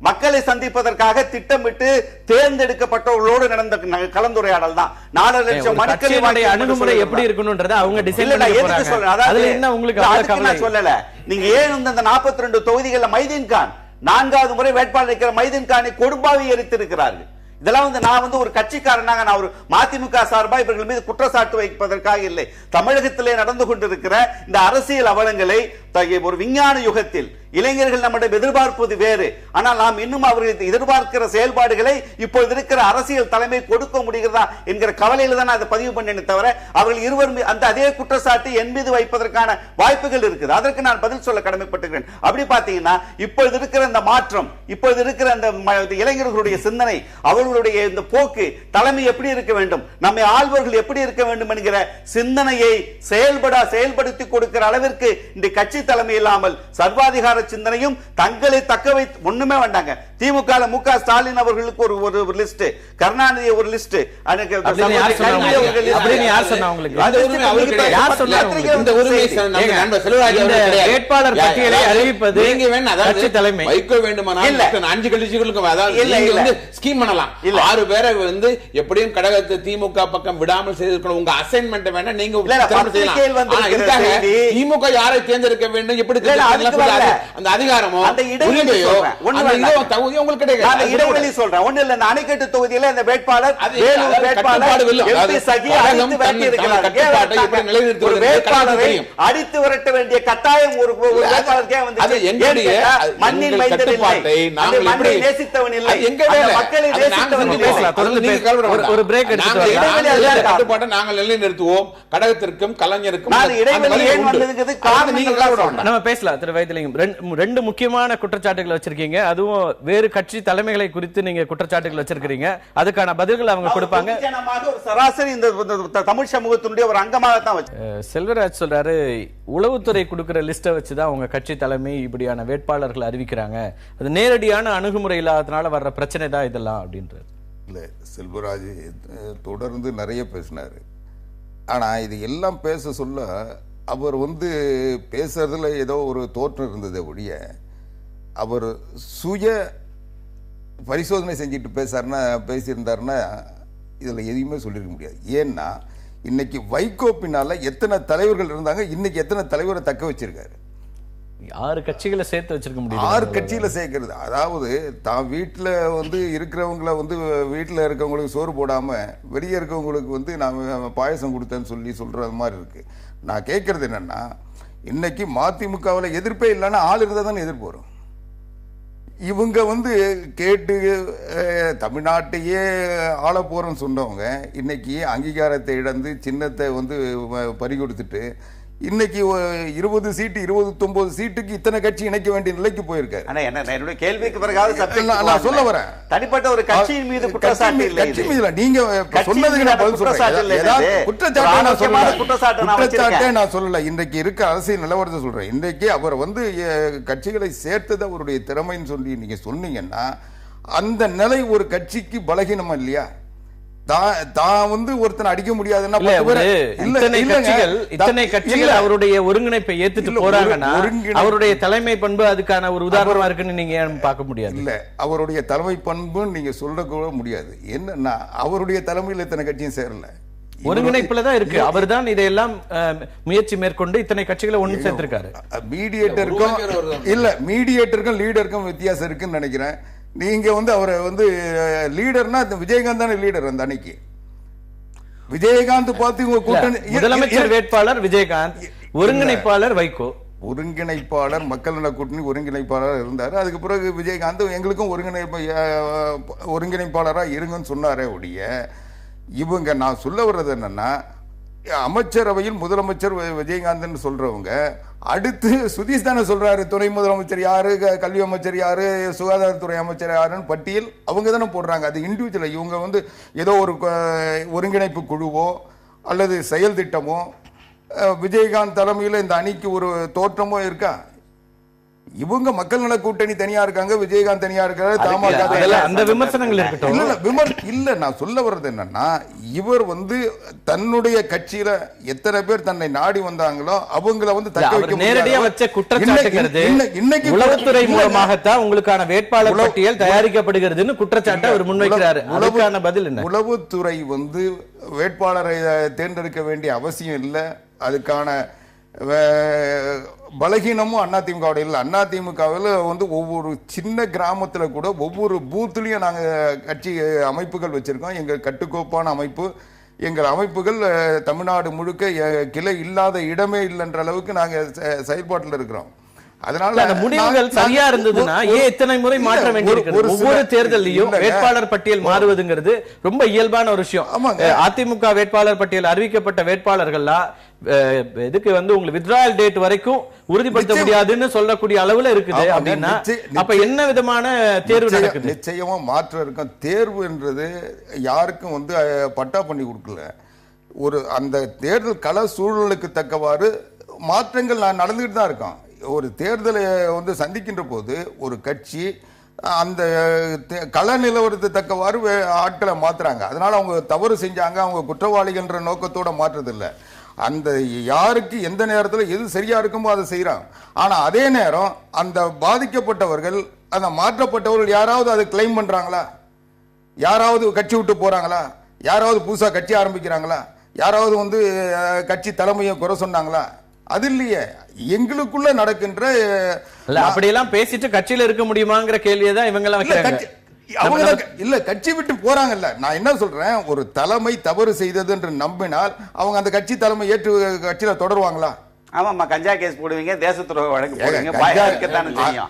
S6: மக்களை சந்திப்பதற்காக திட்டமிட்டு தேர்ந்தெடுக்கப்பட்டவர்களோடு நடந்த கலந்துரையாடல் தான். 4 லட்சம் மனுக்களை
S3: அணுகுமுறை எப்படி இருக்கணும்ன்றத அவங்க டிசைன் பண்ணி போறாங்க. அதுல என்ன உங்களுக்கு
S6: நான் சொல்லல. நீங்க ஏன் இந்த 42 தொகுதிகளில் மைதீன் கான் 4வது முறை வேட்பாளர் இருக்கிற மைதீன் கானை கொடும்பாவி எரித்திருக்கிறார்கள். இதெல்லாம் நான் ஒரு கட்சிக்காரனாக நான் ஒரு மதிமுக சார்பா இவர்கள் மீது குற்றச்சாட்டு வைப்பதற்காக இல்லை. தமிழகத்திலே நடந்து கொண்டிருக்கிற இந்த அரசியல் அவலங்களை ஒரு விஞ்ஞான யுகத்தில் இளைஞர்கள் நம்மிடம் எதிர்பார்ப்பது வேறு. ஆனால் நாம் இன்னும் அவர்கள் எதிர்பார்க்கிற செயல்பாடுகளை இப்பொழுது இருக்கிற அரசியல் தலைமை கொடுக்க முடிகிறதா என்கிற கவலையில தான் அதை பதிவு பண்ணேனே தவிர அவர்கள் இருவர் அந்த அதே குற்றச்சாட்டு என் மீது வைப்பதற்கான வாய்ப்புகள் இருக்குது. அதற்கு நான் பதில் சொல்ல கடமைப்பட்டிருக்கிறேன். அப்படி பார்த்தீங்கன்னா இப்பொழுது இருக்கிற இந்த மாற்றம், இப்பொழுது இருக்கிற அந்த இளைஞர்களுடைய சிந்தனை, அவர்களுடைய இந்த போக்கு, தலைமை எப்படி இருக்க வேண்டும், நம்மை ஆள்வர்கள் எப்படி இருக்க வேண்டும் என்கிற சிந்தனையை செயல்படுத்தி கொடுக்கிற அளவிற்கு இந்த கட்சி தலைமை இல்லாமல் சர்வாதிகார சிந்தனையும் தங்களை தக்க வைத்து ஒண்ணுமே வேண்டாங்க. திமுக மு.க. ஸ்டாலின் அவர்களுக்கு ஒரு லிஸ்ட், கருணாநிதி ஒரு லிஸ்ட்,
S3: வேட்பாளர் பட்டியலை அறிவிப்பது கட்சி தலைமை.
S4: வைக்க வேண்டுமானால் 5 கட்சிகளுக்கு ஸ்கீம் பண்ணலாம். 6 பேரை எப்படியும் கடகத்தை திமுக பக்கம் விடாமல் செய்திருக்கணும். உங்க அசைன்மெண்ட் வேணா நீங்க திமுக யாரை தேர்ந்தெடுக்க வேண்டும், எப்படி அந்த அதிகாரமோ உரிமையோ தகுதியோ உங்களுக்கு கிடையாது.
S6: இடைவெளி சொல்றேன். ஒண்ணு இல்ல, இந்த அணைக்கட்டு தொகுதியில இந்த வேட்பாளர் அடித்து விரட்ட வேண்டிய கட்டாயம் ஒரு மண்ணின் கட்டுப்பாட்டை நாங்கள் நேசித்தவன் இல்லை, மக்களை நேசித்தவன் இல்லை.
S3: ஒரு பிரேக்
S4: கட்டுப்பாட்டை நாங்கள் நிலைநிறுத்துவோம். கடகத்திற்கும் கலைஞருக்கும்
S3: நம்ம பேசலாம். திரு வைத்திலிங்கம், 2 முக்கியமான குற்றச்சாட்டுகள் வச்சிருக்கீங்க. அதுவும் வேறு கட்சி தலைமைகளை குறித்து நீங்க குற்றச்சாட்டுகள் வச்சிருக்கீங்க. அதுக்கான பதில்கள் அவங்க கொடுப்பாங்க.
S6: சராசரி இந்த தமிழ் சமூகத்தினுடைய ஒரு அங்கமாக தான்
S3: செல்வராஜ் சொல்றாரு, உளவுத்துறை கொடுக்கிற லிஸ்ட்டை வச்சுதான் உங்க கட்சி தலைமை இப்படியான வேட்பாளர்கள் அறிவிக்கிறாங்க. அது நேரடியான அணுகுமுறை இல்லாததுனால வர்ற பிரச்சனை தான் இதெல்லாம் அப்படின்றது.
S5: இல்ல, செல்வராஜ் தொடர்ந்து நிறைய பேசினாரு. ஆனா இது எல்லாம் பேச சொல்ல அவர் பேசுறதுல ஏதோ ஒரு தோற்றம் இருந்ததை ஒழிய அவர் சுய பரிசோதனை செஞ்சுட்டு பேசியிருந்தாருன்னா இதில் எதையுமே சொல்லியிருக்க முடியாது. ஏன்னா இன்னைக்கு வைகோ பின்னால எத்தனை தலைவர்கள் இருந்தாங்க, இன்னைக்கு எத்தனை தலைவரை தக்க வச்சிருக்காரு.
S3: 6 கட்சிகளை சேர்த்து வச்சிருக்க முடியும்.
S5: 6 கட்சியில சேர்க்கிறது, அதாவது தான் வீட்டில் இருக்கிறவங்கள வீட்டில் இருக்கவங்களுக்கு சோறு போடாம வெளியே இருக்கவங்களுக்கு நான் பாயசம் கொடுத்தேன்னு சொல்றது மாதிரி இருக்கு. நான் கேட்கறது என்னன்னா, இன்னைக்கு மதிமுகவில் எதிர்ப்பே இல்லைன்னா ஆள் இருந்தால் தானே எதிர்ப்பு வரும். இவங்க கேட்டு தமிழ்நாட்டையே ஆள போறோம்னு சொன்னவங்க இன்னைக்கு அங்கீகாரத்தை இழந்து சின்னத்தை பறி கொடுத்துட்டு இன்னைக்கு 20 சீட்டு 29 சீட்டுக்கு இத்தனை கட்சி இணைக்க வேண்டிய நிலைக்கு போயிருக்காரு.
S6: என்னுடைய கேள்விக்கு பிறகு
S5: நான் சொல்ல வரேன்,
S6: தனிப்பட்ட ஒரு கட்சியின் மீது குற்றச்சாட்டு இல்லை.
S5: கட்சி மீது நீங்க சொன்னதுக்கு நான் பதில் சொல்றேன். குற்றச்சாட்டை நான் சொல்லல. இன்றைக்கு இருக்க அரசியல் நிலவரத்தை சொல்றேன். இன்றைக்கு அவர் கட்சிகளை சேர்த்தது அவருடைய திறமைன்னு சொல்லி நீங்க சொன்னீங்கன்னா அந்த நிலை ஒரு கட்சிக்கு பலகீனமா இல்லையா? ஒருத்தனை அடிக்க முடியாதுன்னா
S3: இத்தனை கட்சிகள் அவருடைய ஒருங்கிணைப்பை ஏத்துட்டு போறாங்கன்னா அவருடைய தலைமை பண்பு அதுக்கான ஒரு உதாரணமா இருக்குன்னு நீங்க பார்க்க முடியாது.
S5: இல்ல, அவருடைய தலைமை பண்பு நீங்க சொல்ல கூட முடியாது. என்னன்னா அவருடைய தலைமையில் இத்தனை கட்சியும் சேரல,
S3: ஒருங்கிணைப்புல தான் இருக்கு. அவர் தான் இதையெல்லாம் முயற்சி மேற்கொண்டு இத்தனை கட்சிகளை ஒன்று சேர்த்திருக்காரு.
S5: மீடியேட்டருக்கும் லீடருக்கும் வித்தியாசம் இருக்குன்னு நினைக்கிறேன். நீங்க அவரை லீடர்னா விஜயகாந்த் தானே லீடர். அந்த அன்னைக்கு விஜயகாந்த் பார்த்து கூட்டணி
S3: முதலமைச்சர் வேட்பாளர் விஜயகாந்த், ஒருங்கிணைப்பாளர் வைகோ.
S5: ஒருங்கிணைப்பாளர் மக்கள் நல கூட்டணி ஒருங்கிணைப்பாளர் இருந்தாரு. அதுக்கு பிறகு விஜயகாந்த் எங்களுக்கும் ஒருங்கிணைப்பாளராக இருங்கன்னு சொன்னாரே ஒழிய இவங்க நான் சொல்ல வர்றது என்னன்னா அமைச்சரவையில் முதலமைச்சர் விஜயகாந்த் சொல்றவங்க அடுத்து சுதீஷ் தானே சொல்றாரு, துணை முதலமைச்சர் யாரு, கல்வி அமைச்சர் யாரு, சுகாதாரத்துறை அமைச்சர் யாருன்னு பட்டியல் அவங்க தானே போடுறாங்க. அது இண்டிவிஜுவல். இவங்க ஏதோ ஒரு ஒருங்கிணைப்பு குழுவோ அல்லது செயல் திட்டமோ விஜயகாந்த் தலைமையில் இந்த அணிக்கு ஒரு தோற்றமோ இருக்கா? இவங்க மக்கள் நல கூட்டணி தனியா இருக்காங்க, விஜயகாந்த் தனியா இருக்காரு,
S3: அந்த விமர்சனங்கள் இருக்கட்டும்.
S5: இல்ல நான் சொல்ல வர்றது என்னன்னா, இவர் தன்னுடைய கட்சியில எத்தனை பேர் தன்னை நாடி வந்தாங்களோ அவங்கள தக்க வைக்க
S3: நேரடியா வச்ச குற்றச்சாட்டுகிறது. இன்னைக்கு உளவுத்துறை மூலமாகத்தான் உங்களுக்கான வேட்பாளர் பட்டியல் தயாரிக்கப்படுகிறதுன்னு குற்றச்சாட்டை அவர் முன்வைக்கிறாரு. அதுக்கான பதில் என்ன?
S5: உளவுத்துறை வேட்பாளரை தேர்ந்தெடுக்க வேண்டிய அவசியம் இல்லை. அதுக்கான பலகீனமும் அதிமுகவோட இல்லை. அதிமுகவில் ஒவ்வொரு சின்ன கிராமத்தில் கூட ஒவ்வொரு பூத்துலையும் நாங்கள் கட்சி அமைப்புகள் வச்சிருக்கோம். எங்கள் கட்டுக்கோப்பான அமைப்பு, எங்கள் அமைப்புகள் தமிழ்நாடு முழுக்க கிளை இல்லாத இடமே இல்லைன்ற அளவுக்கு நாங்கள் செயல்பாட்டில் இருக்கிறோம். அதனால
S3: அந்த முடிவுகள் சரியா இருந்ததுன்னா ஏன் இத்தனை முறை மாற்ற வேண்டியிருக்கிறது? ஒவ்வொரு தேர்தலையும் வேட்பாளர் பட்டியல் மாறுவதுங்கிறது ரொம்ப இயல்பான ஒரு விஷயம். அதிமுக வேட்பாளர் பட்டியல் அறிவிக்கப்பட்ட வேட்பாளர்கள்லாம் இதுக்கு உங்களுக்கு வித்ட்ராயல் டேட் வரைக்கும் உறுதிப்படுத்த முடியாதுன்னு சொல்லக்கூடிய அளவுல இருக்குது அப்படின்னா அப்ப என்ன விதமான தேர்வு நடக்குது?
S5: நிச்சயமா மாற்றம் இருக்கும். தேர்வுன்றது யாருக்கும் பட்டா பண்ணி கொடுக்கல. அந்த தேர்தல் கள சூழலுக்கு தக்கவாறு மாற்றங்கள் நடந்துகிட்டு தான் இருக்கும். ஒரு தேர்தலை சந்திக்கின்ற போது ஒரு கட்சி அந்த கள நிலவரத்து தக்கவாறு ஆட்களை மாத்துறாங்க. அதனால அவங்க தவறு செஞ்சாங்க, அவங்க குற்றவாளிகள்ன்ற நோக்கத்தோட மாற்றுறதில்லை. அந்த யாருக்கு எந்த நேரத்தில் எது சரியா இருக்குமோ அதை செய்யறாங்க. ஆனா அதே நேரம் அந்த பாதிக்கப்பட்டவர்கள், அந்த மாற்றப்பட்டவர்கள் யாராவது அதை கிளைம் பண்றாங்களா? யாராவது கட்சி விட்டு போறாங்களா? யாராவது புதுசா கட்சி ஆரம்பிக்கிறாங்களா? யாராவது கட்சி தலைமையை குறை சொன்னாங்களா? அது இல்லையே. எங்களுக்குள்ள நடக்கின்ற
S3: அப்படியெல்லாம் பேசிட்டு கட்சியில இருக்க முடியுமாங்கிற கேள்வியை தான் இவங்க எல்லாம் வைக்கிறாங்க.
S5: அவங்க இல்ல கட்சி விட்டு போறாங்கல்ல. நான் என்ன சொல்றேன், ஒரு தலைமை தவறு செய்தது என்று நம்பினால் அவங்க அந்த கட்சி தலைமை ஏற்று கட்சியில தொடருவாங்களா?
S6: ஆமாமா, கஞ்சா கேஸ் போடுவீங்க, தேச துரோக வழக்கு போடுவீங்க, பயம் இருக்கத்தானே செய்யும்.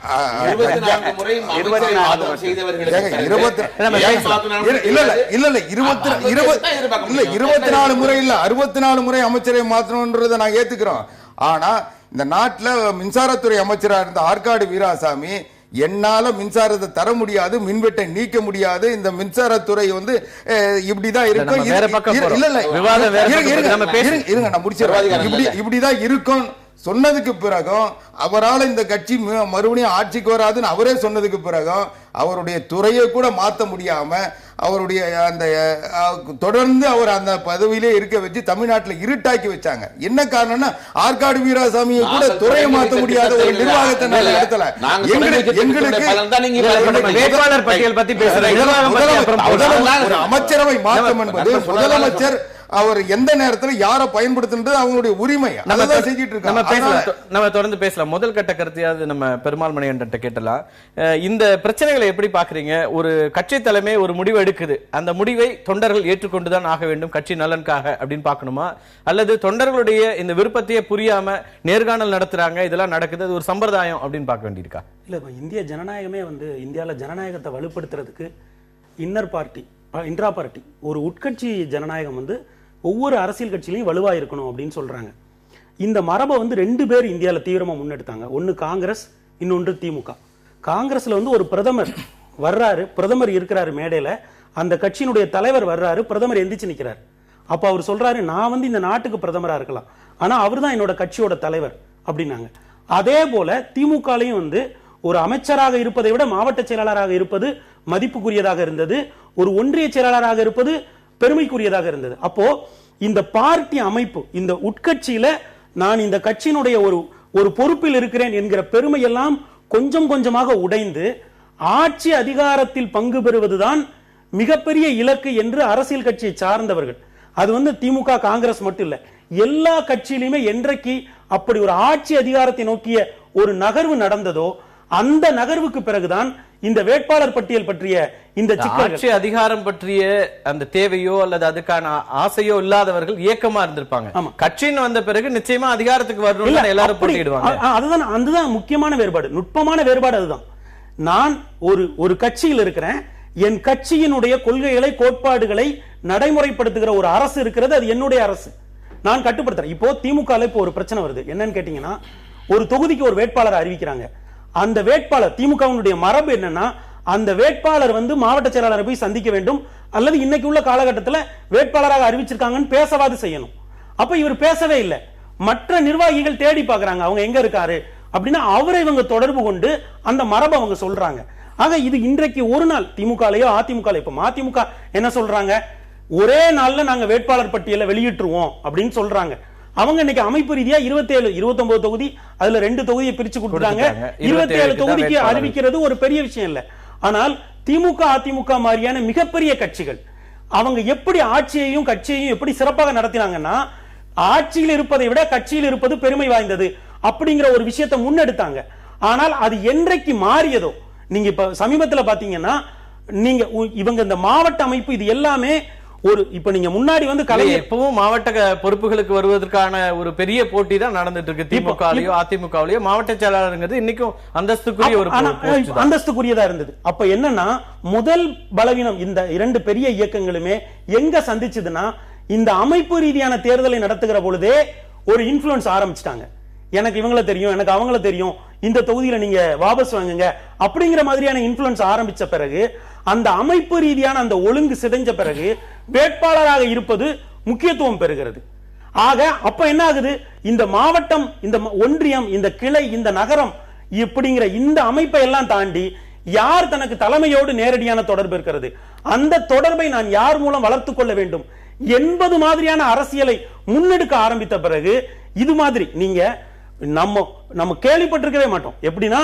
S5: 24 முறை இல்ல 64 முறை அமைச்சரை மாற்றணும்ன்றதை நான் ஏத்துக்கிறோம். ஆனா இந்த நாட்டுல மின்சாரத்துறை அமைச்சரா இருந்த ஆற்காடு வீராசாமி, என்னால மின்சாரத்தை தர முடியாது, மின்வெட்டை நீக்க முடியாது, இந்த மின்சாரத்துறை இப்படிதான் இருக்கும், இப்படிதான் இருக்கும் சொன்னதுக்கு பிறகும், அவரால் இந்த கட்சி மறுபடியும் ஆட்சிக்கு வராதுன்னு அவரே சொன்னதுக்கு பிறகும் அவருடைய துறையை கூட மாற்ற முடியாம அவருடைய அந்த தொடர்ந்து அவர் அந்த பதவியிலே இருக்க வச்சு தமிழ்நாட்டில் இருட்டாக்கி வச்சாங்க. என்ன காரணம்னா ஆற்காடு வீராசாமியை கூட துறையை மாற்ற முடியாத ஒரு நிர்வாகத்தை நடத்தல.
S3: வேட்பாளர் பட்டியல் பத்தி
S5: அமைச்சரவை மாற்றம் என்பது முதலமைச்சர் அவர் எந்த நேரத்தில் யாரை பயன்படுத்துன்றது அவங்களுடைய உரிமை. அதான் செஞ்சிட்டு இருக்காங்க.
S3: நம்ம தொடர்ந்து பேசலாம். முதல் கட்ட கருத்தையாவது நம்ம பெருமாள் மணிகண்டன் கேட்டலாம். இந்த பிரச்சனைகளை எப்படி பாக்குறீங்க? ஒரு கட்சி தலைமை ஒரு முடிவு எடுக்குது, அந்த முடிவை தொண்டர்கள் ஏற்றுக்கொண்டுதான் ஆக வேண்டும் கட்சி நலனுக்காக அப்படின்னு பார்க்கணுமா? அல்லது தொண்டர்களுடைய இந்த விருப்பத்தையே புரியாம நேர்காணல் நடத்துறாங்க, இதெல்லாம் நடக்குது, அது ஒரு சம்பிரதாயம் அப்படின்னு பார்க்க வேண்டியிருக்கா?
S7: இல்ல, இந்திய ஜனநாயகமே இந்தியாவில் ஜனநாயகத்தை வலுப்படுத்துறதுக்கு இன்னர் பார்ட்டி, இன்ட்ரா பார்ட்டி, ஒரு உட்கட்சி ஜனநாயகம் ஒவ்வொரு அரசியல் கட்சியிலையும் வலுவா இருக்கணும் அப்படின்னு சொல்றாங்க. இந்த மரபை 2 பேர் இந்தியாவில் தீவிரமா முன்னெடுத்தாங்க. ஒன்னு காங்கிரஸ், இன்னொன்று திமுக. காங்கிரஸ்ல ஒரு பிரதமர் வர்றாரு, பிரதமர் இருக்கிறாரு மேடையில, அந்த கட்சியினுடைய தலைவர் வர்றாரு, பிரதமர் எந்திரிச்சு நிக்கிறார். அப்ப அவர் சொல்றாரு, நான் இந்த நாட்டுக்கு பிரதமரா இருக்கலாம், ஆனா அவர் தான் என்னோட கட்சியோட தலைவர் அப்படின்னாங்க. அதே போல திமுகலையும் ஒரு அமைச்சராக இருப்பதை விட மாவட்ட செயலாளராக இருப்பது மதிப்புக்குரியதாக இருந்தது, ஒரு ஒன்றிய செயலாளராக இருப்பது பெருமைக்குரியதாக இருந்தது. அப்போ இந்த பார்ட்டி அமைப்பு, இந்த உட்கட்சியில நான் இந்த கட்சியினுடைய ஒரு பொறுப்பில் இருக்கிறேன் என்கிற பெருமை எல்லாம் கொஞ்சம் கொஞ்சமாக உடைந்து ஆட்சி அதிகாரத்தில் பங்கு பெறுவதுதான் மிகப்பெரிய இலக்கு என்று அரசியல் கட்சியை சார்ந்தவர்கள், அது திமுக காங்கிரஸ் மட்டும் இல்ல, எல்லா கட்சியிலுமே என்றைக்கு அப்படி ஒரு ஆட்சி அதிகாரத்தை நோக்கிய ஒரு நகர்வு நடந்ததோ அந்த நகர்வுக்கு பிறகுதான் இந்த வேட்பாளர் பட்டியல் பற்றிய இந்த
S3: ஆட்சி அதிகாரம் பற்றிய அந்த தேவையோ அல்லது அதுக்கான ஆசையோ இல்லாதவர்கள் இயக்கமா இருந்திருப்பாங்க. கட்சின்னு வந்த பிறகு நிச்சயமா அதிகாரத்துக்கு வரணும் எல்லாரும் போட்டிடுவாங்க.
S7: அதுதான் முக்கியமான வேறுபாடு, நுட்பமான வேறுபாடு. அதுதான், நான் ஒரு கட்சியில் இருக்கிறேன், என் கட்சியினுடைய கொள்கைகளை கோட்பாடுகளை நடைமுறைப்படுத்துகிற ஒரு அரசு இருக்கிறது, அது என்னுடைய அரசு. நான் கட்டுப்படுத்துறேன். இப்போ திமுக இப்போ ஒரு பிரச்சனை வருது. என்னன்னு கேட்டீங்கன்னா, ஒரு தொகுதிக்கு ஒரு வேட்பாளரை அறிவிக்கிறாங்க. அந்த வேட்பாளர் திமுகவினுடைய மரபு என்னன்னா, அந்த வேட்பாளர் வந்து மாவட்ட செயலாளரை போய் சந்திக்க வேண்டும், அல்லது இன்னைக்கு உள்ள காலகட்டத்தில் வேட்பாளராக அறிவிச்சிருக்காங்கன்னு பேசவாது செய்யணும். அப்ப இவர் பேசவே இல்லை. மற்ற நிர்வாகிகள் தேடி பார்க்கறாங்க அவங்க எங்க இருக்காரு அப்படின்னா அவரை இவங்க தொடர்பு கொண்டு அந்த மரபை அவங்க சொல்றாங்க. ஆக இது இன்றைக்கு ஒரு நாள் திமுகலையோ அதிமுகலையோ, இப்ப மதிமுக என்ன சொல்றாங்க, ஒரே நாள்ல நாங்க வேட்பாளர் பட்டியலை வெளியிட்டுருவோம் அப்படின்னு சொல்றாங்க. அவங்க இன்னைக்கு அமைப்பு ரீதியா 27 29 தொகுதி, அதுல 2 தொகுதியை பிரிச்சு கொடுத்தாங்க. 27 தொகுதிக்கு அறிவிக்கிறது ஒரு பெரிய விஷயம் இல்ல. ஆனால் திமுக அதிமுக மாதிரியான மிகப்பெரிய கட்சிகள் அவங்க எப்படி ஆட்சியையும் கட்சியையும் எப்படி சிறப்பாக நடத்தினாங்கன்னா, ஆட்சியில் இருப்பதை விட கட்சியில் இருப்பது பெருமை வாய்ந்தது அப்படிங்கிற ஒரு விஷயத்தை முன்னெடுத்தாங்க. ஆனால் அது என்றைக்கு மாறியதோ, நீங்க இப்ப சமீபத்துல பாத்தீங்கன்னா, நீங்க இவங்க இந்த மாவட்ட அமைப்பு இது எல்லாமே ஒரு இப்ப நீங்க முன்னாடி வந்து கலைஞர்
S3: எப்பவும் மாவட்ட பொறுப்புகளுக்கு வருவதற்கான ஒரு பெரிய போட்டி தான் நடந்துட்டு இருக்கு. திமுகவிலயோ அதிமுகவிலயோ மாவட்ட செயலாளருங்கிறது இன்னைக்கும் அந்தஸ்துக்குரிய ஒரு
S7: அந்தஸ்துக்குரியதா இருந்தது. அப்ப என்னன்னா, முதல் பலவீனம் இந்த 2 பெரிய இயக்கங்களுமே எங்க சந்திச்சதுன்னா, இந்த அமைப்பு ரீதியான தேர்தலை நடத்துகிற பொழுதே ஒரு இன்ஃப்ளூயன்ஸ் ஆரம்பிச்சிட்டாங்க. எனக்கு இவங்கள தெரியும், எனக்கு அவங்கள தெரியும், இந்த தொகுதியில நீங்க வாபஸ் வாங்குங்க அப்படிங்கிற மாதிரியான இன்ஃப்ளூயன்ஸ் ஆரம்பிச்ச பிறகு, அந்த அமைப்பு ரீதியான அந்த ஒழுங்கு சிதைஞ்ச பிறகு வேட்பாளராக இருப்பது முக்கியத்துவம் பெறுகிறது. ஆக அப்ப என்ன ஆகுது, இந்த மாவட்டம், இந்த ஒன்றியம், இந்த கிளை, இந்த நகரம் இப்படிங்கிற இந்த அமைப்பை எல்லாம் தாண்டி யார் தனக்கு தலைமையோடு நேரடியான தொடர்பு இருக்கிறது, அந்த தொடர்பை நான் யார் மூலம் வளர்த்துக் கொள்ள வேண்டும் என்பது மாதிரியான அரசியலை முன்னெடுக்க ஆரம்பித்த பிறகு இது மாதிரி நீங்க நம்ம கேள்விப்பட்டிருக்கவே மாட்டோம். எப்படின்னா,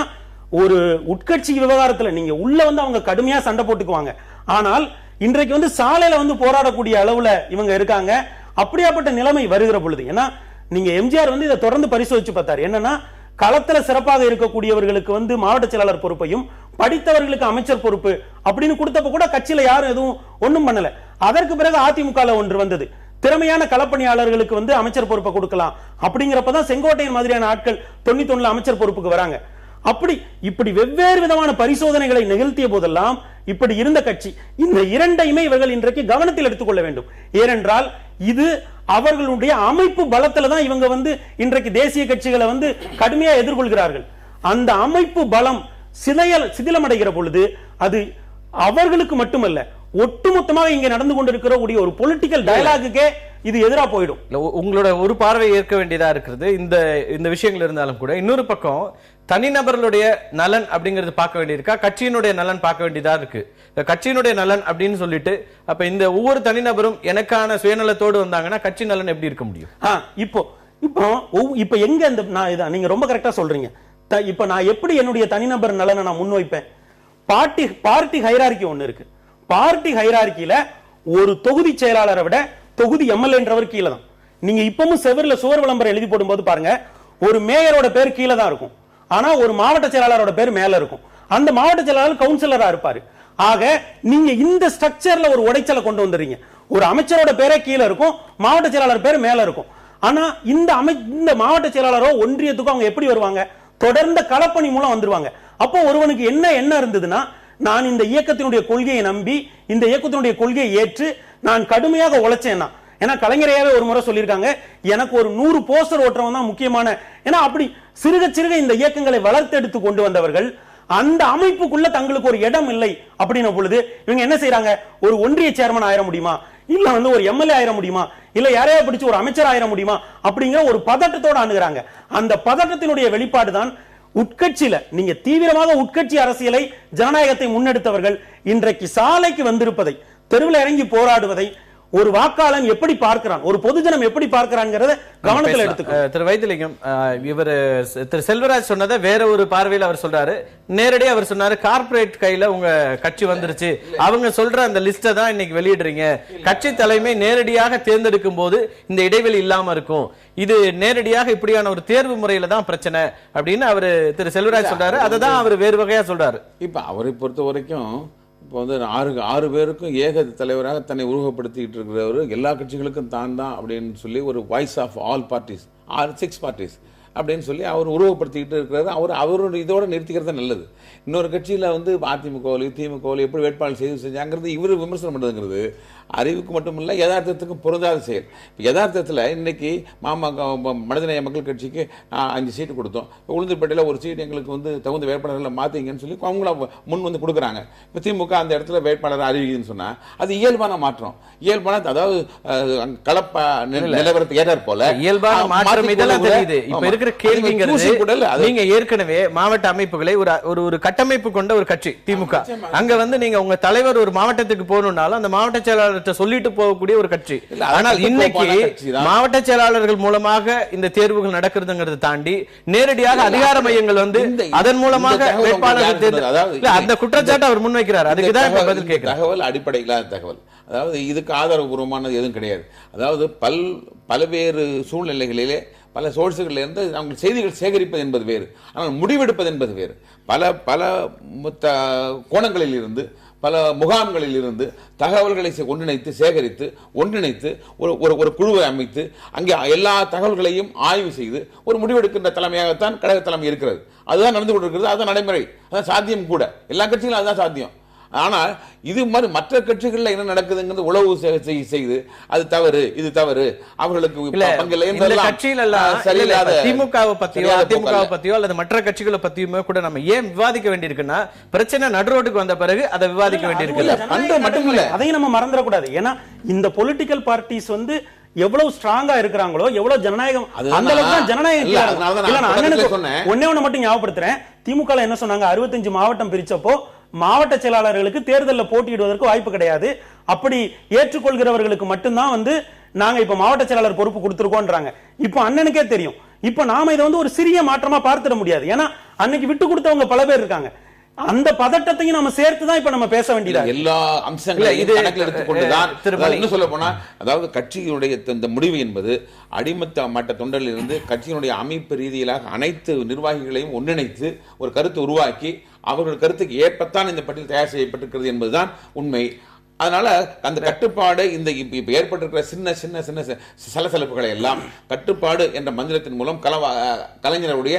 S7: ஒரு உட்கட்சி விவகாரத்துல நீங்க உள்ள வந்து அவங்க கடுமையா சண்டை போட்டுக்குவாங்க. ஆனால் இன்றைக்கு வந்து சாலையில வந்து போராடக்கூடிய அளவுல இவங்க இருக்காங்க. அப்படியாப்பட்ட நிலைமை வருகிற பொழுது, ஏன்னா நீங்க எம்ஜிஆர் வந்து இதை தொடர்ந்து பரிசோதிச்சு பார்த்தாரு. என்னன்னா, களத்துல சிறப்பாக இருக்கக்கூடியவர்களுக்கு வந்து மாவட்ட செயலாளர் பொறுப்பையும், படித்தவர்களுக்கு அமைச்சர் பொறுப்பு அப்படின்னு கொடுத்தப்ப கூட கட்சியில யாரும் எதுவும் ஒண்ணும் பண்ணல. அதற்கு பிறகு அதிமுக ஒன்று வந்தது, திறமையான களப்பணியாளர்களுக்கு வந்து அமைச்சர் பொறுப்பை கொடுக்கலாம் அப்படிங்கிறப்பதான் செங்கோட்டையன் மாதிரியான ஆட்கள் 91 அமைச்சர் பொறுப்புக்கு வராங்க. அப்படி இப்படி வெவ்வேறு விதமான பரிசோதனைகளை நிகழ்த்திய போதெல்லாம் இப்படி இருந்த கட்சி இந்த இரண்டையுமே இவர்கள் இன்றைக்கு கவனத்தில் எடுத்துக்கொள்ள வேண்டும். ஏனென்றால் இது அவர்களுடைய அமைப்பு பலத்துல தான் இவங்க வந்து இன்றைக்கு தேசிய கட்சிகளை வந்து கடுமையா எதிர்கொள்கிறார்கள். அந்த அமைப்பு பலம் சிதிலமடைகிற பொழுது அது அவர்களுக்கு மட்டுமல்ல, ஒட்டுமொத்தமாக இங்க நடந்து கொண்டிருக்கிற ஒரு பொலிட்டிக்கல் டயலாகுக்கே இது எதிரா போயிடும்.
S3: உங்களோட ஒரு பார்வை ஏற்க வேண்டியதா இருக்கிறது இந்த விஷயங்கள் இருந்தாலும் கூட, இன்னொரு பக்கம் தனிநபர்களுடைய நலன் அப்படிங்கிறது பார்க்க வேண்டியிருக்கா, கட்சியினுடைய நலன் பார்க்க வேண்டியதா இருக்கு. கட்சியினுடைய நலன் அப்படின்னு சொல்லிட்டு அப்ப இந்த ஒவ்வொரு தனிநபரும் எனக்கான சுயநலத்தோடு வந்தாங்கன்னா கட்சி நலன் எப்படி இருக்க முடியும்?
S7: இப்போ எங்க இந்த நீங்க ரொம்ப கரெக்டா சொல்றீங்க. இப்ப நான் எப்படி என்னுடைய தனிநபர் நலனை நான் முன்வைப்பேன்? பார்ட்டி ஹைரார்கி ஒண்ணு இருக்கு. பார்ட்டி ஹைரார்கியில ஒரு தொகுதி செயலாளரை விட தொகுதி எம்எல்ஏன்றவர் கீழே தான். நீங்க இப்பவும் செவர்ல சுவர் விளம்பரம் எழுதி போடும்போது பாருங்க, ஒரு மேயரோட பேர் கீழே தான் இருக்கும், ஆனா ஒரு மாவட்ட செயலாளரோட பேர் மேல இருக்கும். அந்த மாவட்ட செயலாளர் கவுன்சிலரா இருப்பாரு. ஆக நீங்க இந்த ஸ்ட்ரக்சர்ல ஒரு உடைச்சலை கொண்டு வந்துறீங்க. ஒரு அமைச்சரோட பேரே கீழே இருக்கும், மாவட்ட செயலாளர் பேர் மேல இருக்கும். ஆனா இந்த மாவட்ட செயலாளரோ ஒன்றியத்துக்கும் அவங்க எப்படி வருவாங்க? தொடர்ந்த களப்பணி மூலம் வந்துருவாங்க. அப்போ ஒருவனுக்கு என்ன இருந்ததுன்னா, நான் இந்த இயக்கத்தினுடைய கொள்கையை நம்பி இந்த இயக்கத்தினுடைய கொள்கையை ஏற்று நான் கடுமையாக உழைச்சேன்னா, ஏன்னா கலைஞரையாவே ஒரு முறை சொல்லியிருக்காங்க, எனக்கு ஒரு 100 போஸ்டர் ஓட்டுறவன் தான் முக்கியமான. ஏன்னா அப்படி சிறுக சிறுக இந்த இயக்கங்களை வளர்த்தெடுத்து கொண்டு வந்தவர்கள் அந்த அமைப்புக்குள்ள தங்களுக்கு ஒரு இடம் இல்லை அப்படின்ன பொழுது இவங்க என்ன செய்யறாங்க? ஒரு ஒன்றிய சேர்மன் ஆயிர முடியுமா, இல்ல வந்து ஒரு எம்எல்ஏ ஆயிர முடியுமா, இல்ல யாரையா பிடிச்சு ஒரு அமைச்சர் ஆயிர முடியுமா அப்படிங்கிற ஒரு பதட்டத்தோட அணுகிறாங்க. அந்த பதட்டத்தினுடைய வெளிப்பாடு தான் உட்கட்சியில நீங்க தீவிரமாக உட்கட்சி அரசியலை ஜனநாயகத்தை முன்னெடுத்தவர்கள் இன்றைக்கு சாலைக்கு வந்திருப்பதை, தெருவில் இறங்கி போராடுவதை ஒரு வாக்காளன் எப்படி பார்க்கிறான், ஒரு பொதுஜனம் எப்படி பார்க்கிறான்ங்கறத கவனத்தில் எடுத்துக்கோ.
S3: திரு வைத்திலிங்கம், இவர் திரு செல்வராஜ் சொன்னதை வேற ஒரு பார்வையில் அவர் சொல்றாரு. நேரடியா அவர் சொன்னாரு, கார்ப்பரேட் கையில உங்க கட்சி வந்துருச்சு, அவங்க சொல்ற அந்த லிஸ்ட தான் இன்னைக்கு வெளியிடுறீங்க, கட்சி தலைமை நேரடியாக தேர்ந்தெடுக்கும் போது இந்த இடைவெளி இல்லாம இருக்கும், இது நேரடியாக இப்படியான ஒரு தேர்வு முறையில தான் பிரச்சனை அப்படின்னு அவரு திரு செல்வராஜ் சொல்றாரு. அதை தான் அவர் வேறு வகையா சொல்றாரு.
S4: இப்ப அவரை பொறுத்த வரைக்கும் இப்போ வந்து 6 பேருக்கும் ஏக தலைவராக தன்னை உருவப்படுத்திக்கிட்டு இருக்கிறவர், எல்லா கட்சிகளுக்கும் தான் அப்படின்னு சொல்லி ஒரு voice of all parties, 6 parties அப்படின்னு சொல்லி அவர் உருவப்படுத்திக்கிட்டு இருக்கிறாரு. அவரோட இதோட நிறுத்திக்கிறது நல்லது. இன்னொரு கட்சியில் வந்து அதிமுகவிலையும் திமுகவிலையும் எப்படி வேட்பாளர் செஞ்சாங்கிறது இவர் விமர்சனம் பண்ணுறதுங்கிறது அறிவுக்கு மட்டுமில்லை யதார்த்தத்துக்கு பொருந்தாத செயல். யதார்த்தத்தில் இன்னைக்கு மனிதநேய மக்கள் கட்சிக்கு 5 சீட்டு கொடுத்தோம். உளுந்தூர்பேட்டையில் ஒரு சீட்டு எங்களுக்கு வந்து தகுந்த வேட்பாளர்களை மாற்றிங்கன்னு சொல்லி அவங்கள முன் வந்து கொடுக்குறாங்க. இப்போ திமுக அந்த இடத்துல வேட்பாளரை அறிவிக்குதுன்னு சொன்னால் அது இயல்பான மாற்றம். இயல்பான அதாவது கலப்ப நிலவரத்தை ஏற்றார் போல
S3: இயல்பான மாற்றம் இதெல்லாம் தெரியுது. இப்ப இருக்கிற கேள்விங்கிறது நீங்க ஏற்கனவே மாவட்ட அமைப்புகளை ஒரு கட்டமைப்பு கொண்ட ஒரு கட்சி திமுக. அங்க வந்து நீங்க உங்க தலைவர் ஒரு மாவட்டத்துக்கு போகணும்னாலும் அந்த மாவட்ட செயலாளர்கிட்ட சொல்லிட்டு போகக்கூடிய ஒரு கட்சி. ஆனால் இன்னைக்கு மாவட்ட செயலாளர்கள் மூலமாக இந்த தேர்வுகள் நடக்கிறதுங்கிறத தாண்டி நேரடியாக அதிகார மையங்கள் வந்து அதன் மூலமாக வேட்பாளர்கள் அந்த குற்றச்சாட்டு அவர் முன்வைக்கிறார். அதுக்குதான் பதில் கேட்கிறேன்.
S4: தகவல் அடிப்படை இல்லாத தகவல், அதாவது இதுக்கு ஆதாரபூர்வமானது எதுவும் கிடையாது. அதாவது பல்வேறு சூழ்நிலைகளிலே பல சோர்ஸுகளில் இருந்து அவங்க செய்திகள் சேகரிப்பது என்பது வேறு, ஆனால் முடிவெடுப்பது என்பது வேறு. பல கோணங்களில் இருந்து பல முகாம்களில் இருந்து தகவல்களை சேகரித்து ஒன்றிணைத்து ஒரு குழுவை அமைத்து அங்கே எல்லா தகவல்களையும் ஆய்வு செய்து ஒரு முடிவெடுக்கின்ற தலைமையாகத்தான் கழக தலைமை இருக்கிறது. அதுதான் நடந்து கொண்டிருக்கிறது. அதுதான் நடைமுறை, அதுதான் சாத்தியம் கூட. எல்லா கட்சிகளும் அதுதான் சாத்தியம். ஆனால் இது மாதிரி மற்ற கட்சிகளில் என்ன நடக்குதுங்கிறது உளவு செய்து அது தவறு இது தவறு அவர்களுக்கு
S3: திமுகவை பத்தியோ அதிமுகவை பத்தியோ அல்லது மற்ற கட்சிகளை பத்தியுமே கூட நம்ம ஏன் விவாதிக்க வேண்டியிருக்குன்னா பிரச்சனை நடுரோட்டுக்கு வந்த பிறகு அதை விவாதிக்க வேண்டியிருக்கு.
S7: மட்டுமில்ல, அதையும் நம்ம மறந்துடக்கூடாது. ஏன்னா இந்த பொலிட்டிக்கல் பார்ட்டிஸ் வந்து எவ்வளவு ஸ்ட்ராங்கா இருக்கிறாங்களோ, எவ்வளவு ஜனநாயகம் அந்த அளவுக்கு தான் ஜனநாயகம். ஒன்னே ஒண்ணு மட்டும் ஞாபகப்படுத்துறேன். திமுக என்ன சொன்னாங்க, 65 மாவட்டம் பிரிச்சப்போ மாவட்ட செயலாளர்களுக்கு தேர்தலில் போட்டியிடுவதற்கு வாய்ப்பு கிடையாது, அப்படி ஏற்றுக்கொள்கிறவர்களுக்கு மட்டும்தான் வந்து நாங்க இப்ப மாவட்ட செயலாளர் பொறுப்பு கொடுத்திருக்கோம்ன்றாங்க. இப்ப அண்ணனுக்கே தெரியும், இப்ப நாம இதை வந்து ஒரு சிறிய மாற்றமா பார்த்திட முடியாது. ஏன்னா அன்னைக்கு விட்டு கொடுத்தவங்க பல பேர் இருக்காங்க. அந்த பதட்டத்தையும் நம்ம சேர்த்து தான் இப்ப நம்ம பேச வேண்டியது.
S4: எல்லா அம்சங்களையும் கணக்கில் எடுத்துக்கொண்டுதான் இன்னும் சொல்ல போனா, அதாவது கட்சியினுடைய இந்த முடிவு என்பது அடிமட்ட மட்ட தொண்டரில் இருந்து கட்சியினுடைய அமைப்பு ரீதியிலாக அனைத்து நிர்வாகிகளையும் ஒன்றிணைத்து ஒரு கருத்து உருவாக்கி அவர்கள் கருத்துக்கு ஏற்பத்தான் இந்த பட்டியல் தயார் செய்யப்பட்டிருக்கிறது என்பதுதான் உண்மை. அதனால அந்த கட்டுப்பாடு இந்த இப்ப ஏற்பட்டிருக்கிற சின்ன சின்ன சின்ன சலசலப்புகளை எல்லாம் கட்டுப்பாடு என்ற மந்திரத்தின் மூலம் கலைஞருடைய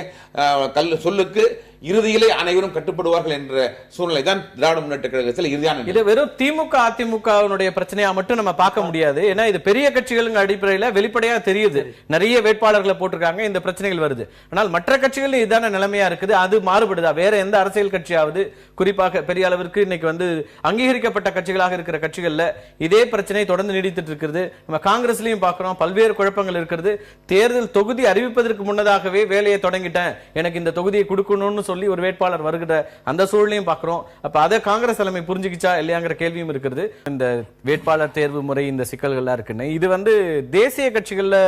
S4: சொல்லுக்கு இறுதியிலே அனைவரும் கட்டுப்படுவார்கள் என்ற சூழ்நிலை தான் திராவிட முன்னேற்ற கழகத்தில் இறுதியான.
S3: இது வெறும் திமுக அதிமுகவினுடைய பிரச்சனையா மட்டும் நம்ம பார்க்க முடியாது. ஏன்னா இது பெரிய கட்சிகளின் அடிப்படையில் வெளிப்படையா தெரியுது. நிறைய வேட்பாளர்களை போட்டிருக்காங்க, இந்த பிரச்சனைகள் வருது. ஆனால் மற்ற கட்சிகள் இதான நிலைமையா இருக்குது. அது மாறுபடுதா? வேற எந்த அரசியல் கட்சியாவது குறிப்பாக பெரிய அளவிற்கு இன்னைக்கு வந்து அங்கீகரிக்கப்பட்ட கட்சிகளாக இருக்கிற கட்சிகள்ல இதே பிரச்சனை தொடர்ந்து நீடித்துட்டு இருக்கிறது. நம்ம காங்கிரஸ்லயும் பார்க்கிறோம், பல்வேறு குழப்பங்கள் இருக்கிறது. தேர்தல் தொகுதி அறிவிப்பதற்கு முன்னதாகவே வேலையை தொடங்கிட்டேன், எனக்கு இந்த தொகுதியை கொடுக்கணும்னு சொல்லி ஒரு வேட்பாளர் வருகிற அந்த சூழலையும் பார்க்கிறோம். அப்ப அதை காங்கிரஸ் தலைமை புரிஞ்சுக்கிச்சா இல்லையாங்கிற கேள்வியும் இருக்கிறது. இந்த வேட்பாளர் தேர்வு முறை இந்த சிக்கல்கள்லாம் இருக்குன்னு இது வந்து தேசிய கட்சிகள்ல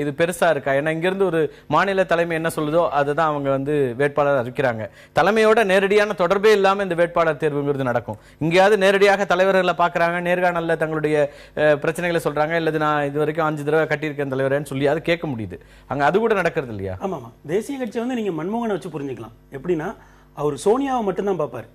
S3: இது பெருசா இருக்கா? ஏன்னா இங்க இருந்து ஒரு மாநில தலைமை என்ன சொல்லுதோ அதுதான் அவங்க வந்து வேட்பாளர் அறிவிக்கிறாங்க. தலைமையோட நேரடியான தொடர்பே இல்லாம இந்த வேட்பாளர் தேர்வுங்கிறது நடக்கும். இங்கேயாவது நேரடியாக தலைவர்களை பாக்குறாங்க, நேர்காணல்ல தங்களுடைய பிரச்சனைகளை சொல்றாங்க, இல்லது நான் இது வரைக்கும் 5 தடவை கட்டியிருக்கேன் தலைவரேன்னு சொல்லி அது கேட்க முடியுது. அங்க அது கூட நடக்கிறது இல்லையா?
S7: ஆமா, தேசிய கட்சி வந்து நீங்க மன்மோகனை வச்சு புரிஞ்சுக்கலாம். எப்படின்னா அவர் சோனியாவை மட்டும்தான் பார்ப்பாரு.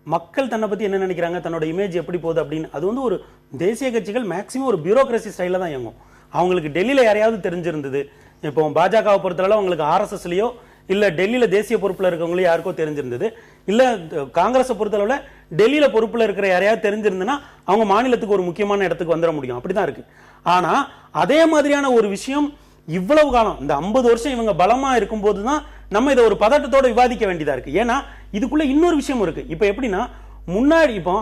S7: மக்கள் தன்னை பத்தி என்ன நினைக்கிறாங்க, தன்னோட இமேஜ் எப்படி போகுது அப்படின்னு. அது வந்து ஒரு தேசிய கட்சிகள் மேக்சிமம் ஒரு பியூரோக்ரசி ஸ்டைல தான் இயங்கும். அவங்களுக்கு டெல்லியில யாரையாவது தெரிஞ்சிருந்தது, இப்போ பாஜகவை பொறுத்தளவு அவங்களுக்கு RSSலயோ இல்ல டெல்லியில தேசிய பொறுப்புல இருக்கவங்களோ யாருக்கோ தெரிஞ்சிருந்தது, இல்ல காங்கிரஸை பொறுத்தளவுல டெல்லியில பொறுப்புல இருக்கிற யாரையாவது தெரிஞ்சிருந்ததுன்னா அவங்க மாநிலத்துக்கு ஒரு முக்கியமான இடத்துக்கு வந்துட முடியும். அப்படிதான் இருக்கு. ஆனா அதே மாதிரியான ஒரு விஷயம் இவ்வளவு காலம் இந்த 50 வருஷம் இவங்க பலமா இருக்கும் போதுதான் நம்ம இதை ஒரு பதட்டத்தோட விவாதிக்க வேண்டியதா இருக்கு. ஏன்னா இதுக்குள்ள இன்னொரு விஷயம் இருக்கு. இப்ப எப்படின்னா முன்னாடி இப்போ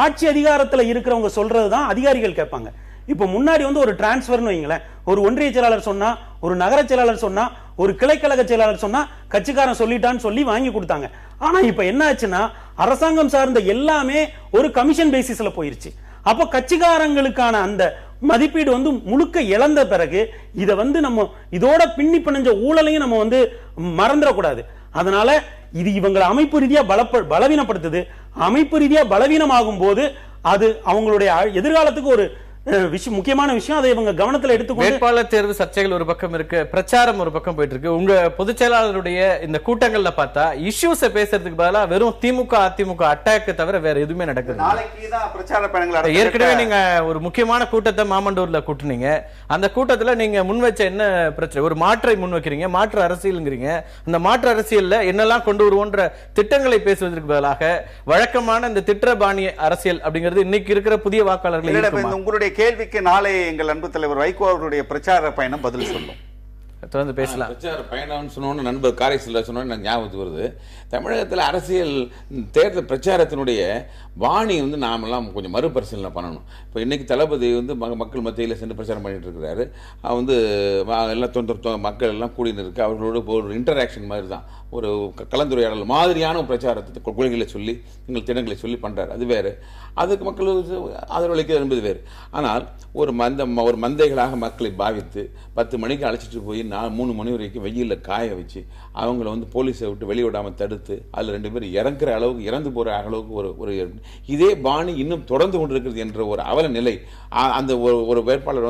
S7: ஆட்சி அதிகாரத்துல இருக்கிறவங்க சொல்றதுதான் அதிகாரிகள் கேட்பாங்க. இப்ப முன்னாடி வந்து ஒரு டிரான்ஸ்பர்னு வைங்களேன், ஒரு ஒன்றிய செயலாளர் சொன்னா, ஒரு நகர செயலாளர் சொன்னா, ஒரு கிளைக்கழக செயலாளர் சொன்னா கட்சிக்காரன் சொல்லிட்டான்னு சொல்லி வாங்கி கொடுத்தாங்க. ஆனா இப்ப என்ன ஆச்சுன்னா அரசாங்கம் சார்ந்த எல்லாமே ஒரு கமிஷன் பேசிஸ்ல போயிருச்சு. அப்ப கட்சிக்காரங்களுக்கான அந்த மதிப்பீடு வந்து முழுக்க இழந்த பிறகு இதை வந்து நம்ம இதோட பின்னி பிணைஞ்ச ஊழலையும் நம்ம வந்து மறந்துடக்கூடாது. அதனால இது இவங்களை அமைப்பு ரீதியா பலவீனப்படுத்துது. அமைப்பு ரீதியா பலவீனமாகும் போது அது அவங்களுடைய எதிர்காலத்துக்கு ஒரு முக்கியமான விஷயம். அதை இவங்க கவனத்துல எடுத்துக்கொண்டு
S3: வேட்பாளர் தேர்வு சர்ச்சைகள் ஒரு பக்கம் இருக்கு, பிரச்சாரம் ஒரு பக்கம் போயிட்டு இருக்கு. உங்க பொதுச் செயலாளருடைய இந்த கூட்டங்கள்ல பார்த்தா இஷ்யூஸை பேசுறதுக்கு பதிலா வெறும் திமுக அதிமுக அட்டாக் தவிர வேற எதுவுமே நடக்குது.
S6: நாளைக்கு தான் பிரச்சார பயணங்கள்
S3: ஏற்கனவே நீங்க ஒரு முக்கியமான கூட்டத்தை மாமண்டூர்ல கூட்டுனீங்க. அந்த கூட்டத்துல நீங்க முன் வச்ச என்ன பிரச்சனை? ஒரு மாற்றை முன் வைக்கிறீங்க, மாற்று அரசியல்ங்கிறீங்க. அந்த மாற்று அரசியல்ல என்னெல்லாம் கொண்டு வருவோன்ற திட்டங்களை பேசுவதற்கு பதிலாக வழக்கமான இந்த திட்டபாணி அரசியல் அப்படிங்கிறது இன்னைக்கு இருக்கிற புதிய வாக்காளர்கள்.
S6: உங்களுடைய கேள்விக்கு நாளை எங்கள் அன்பு தலைவர் வைகோ அவருடைய பிரச்சார பயணம் பதில் சொல்லும்.
S3: தொடர்ந்து பேசலாம்.
S4: பிரச்சார பயணம்னு சொன்னோன்னு நண்பர் காரை செல்வ சொன்னோன்னு எனக்கு ஞாபகத்துக்கு வருது. தமிழகத்தில் அரசியல் தேர்தல் பிரச்சாரத்தினுடைய வாணி நாமெல்லாம் கொஞ்சம் மறுபரிசீலனை பண்ணணும். இப்போ இன்னைக்கு தளபதி மக்கள் மத்தியில் சென்று பிரச்சாரம் பண்ணிட்டு இருக்கிறாரு. எல்லாம் மக்கள் எல்லாம் கூடின்னு இருக்கு. அவர்களோட ஒரு இன்டராக்ஷன் மாதிரி தான், ஒரு கலந்துரையாடல் மாதிரியான பிரச்சாரத்தை கொள்கைகளை சொல்லி எங்கள் திட்டங்களை சொல்லி பண்றாரு. அது வேறு, அதுக்கு மக்கள் ஆதரவளிக்க என்பது வேறு. ஆனால் ஒரு மந்தைகளாக மக்களை பாவித்து 10 மணிக்கு அழைச்சிட்டு போய் 3 மணி வரைக்கும் வெயிலில் காய வச்சு அவங்கள போலீஸை விட்டு வெளியே விடாமல் தடுத்து அதில் 2 பேர் இறங்குற அளவுக்கு இறந்து போகிற அளவுக்கு ஒரு இதே பாணி இன்னும் தொடர்ந்து கொண்டிருக்கிறது என்ற ஒரு அவல நிலை. அந்த ஒரு வேட்பாளர்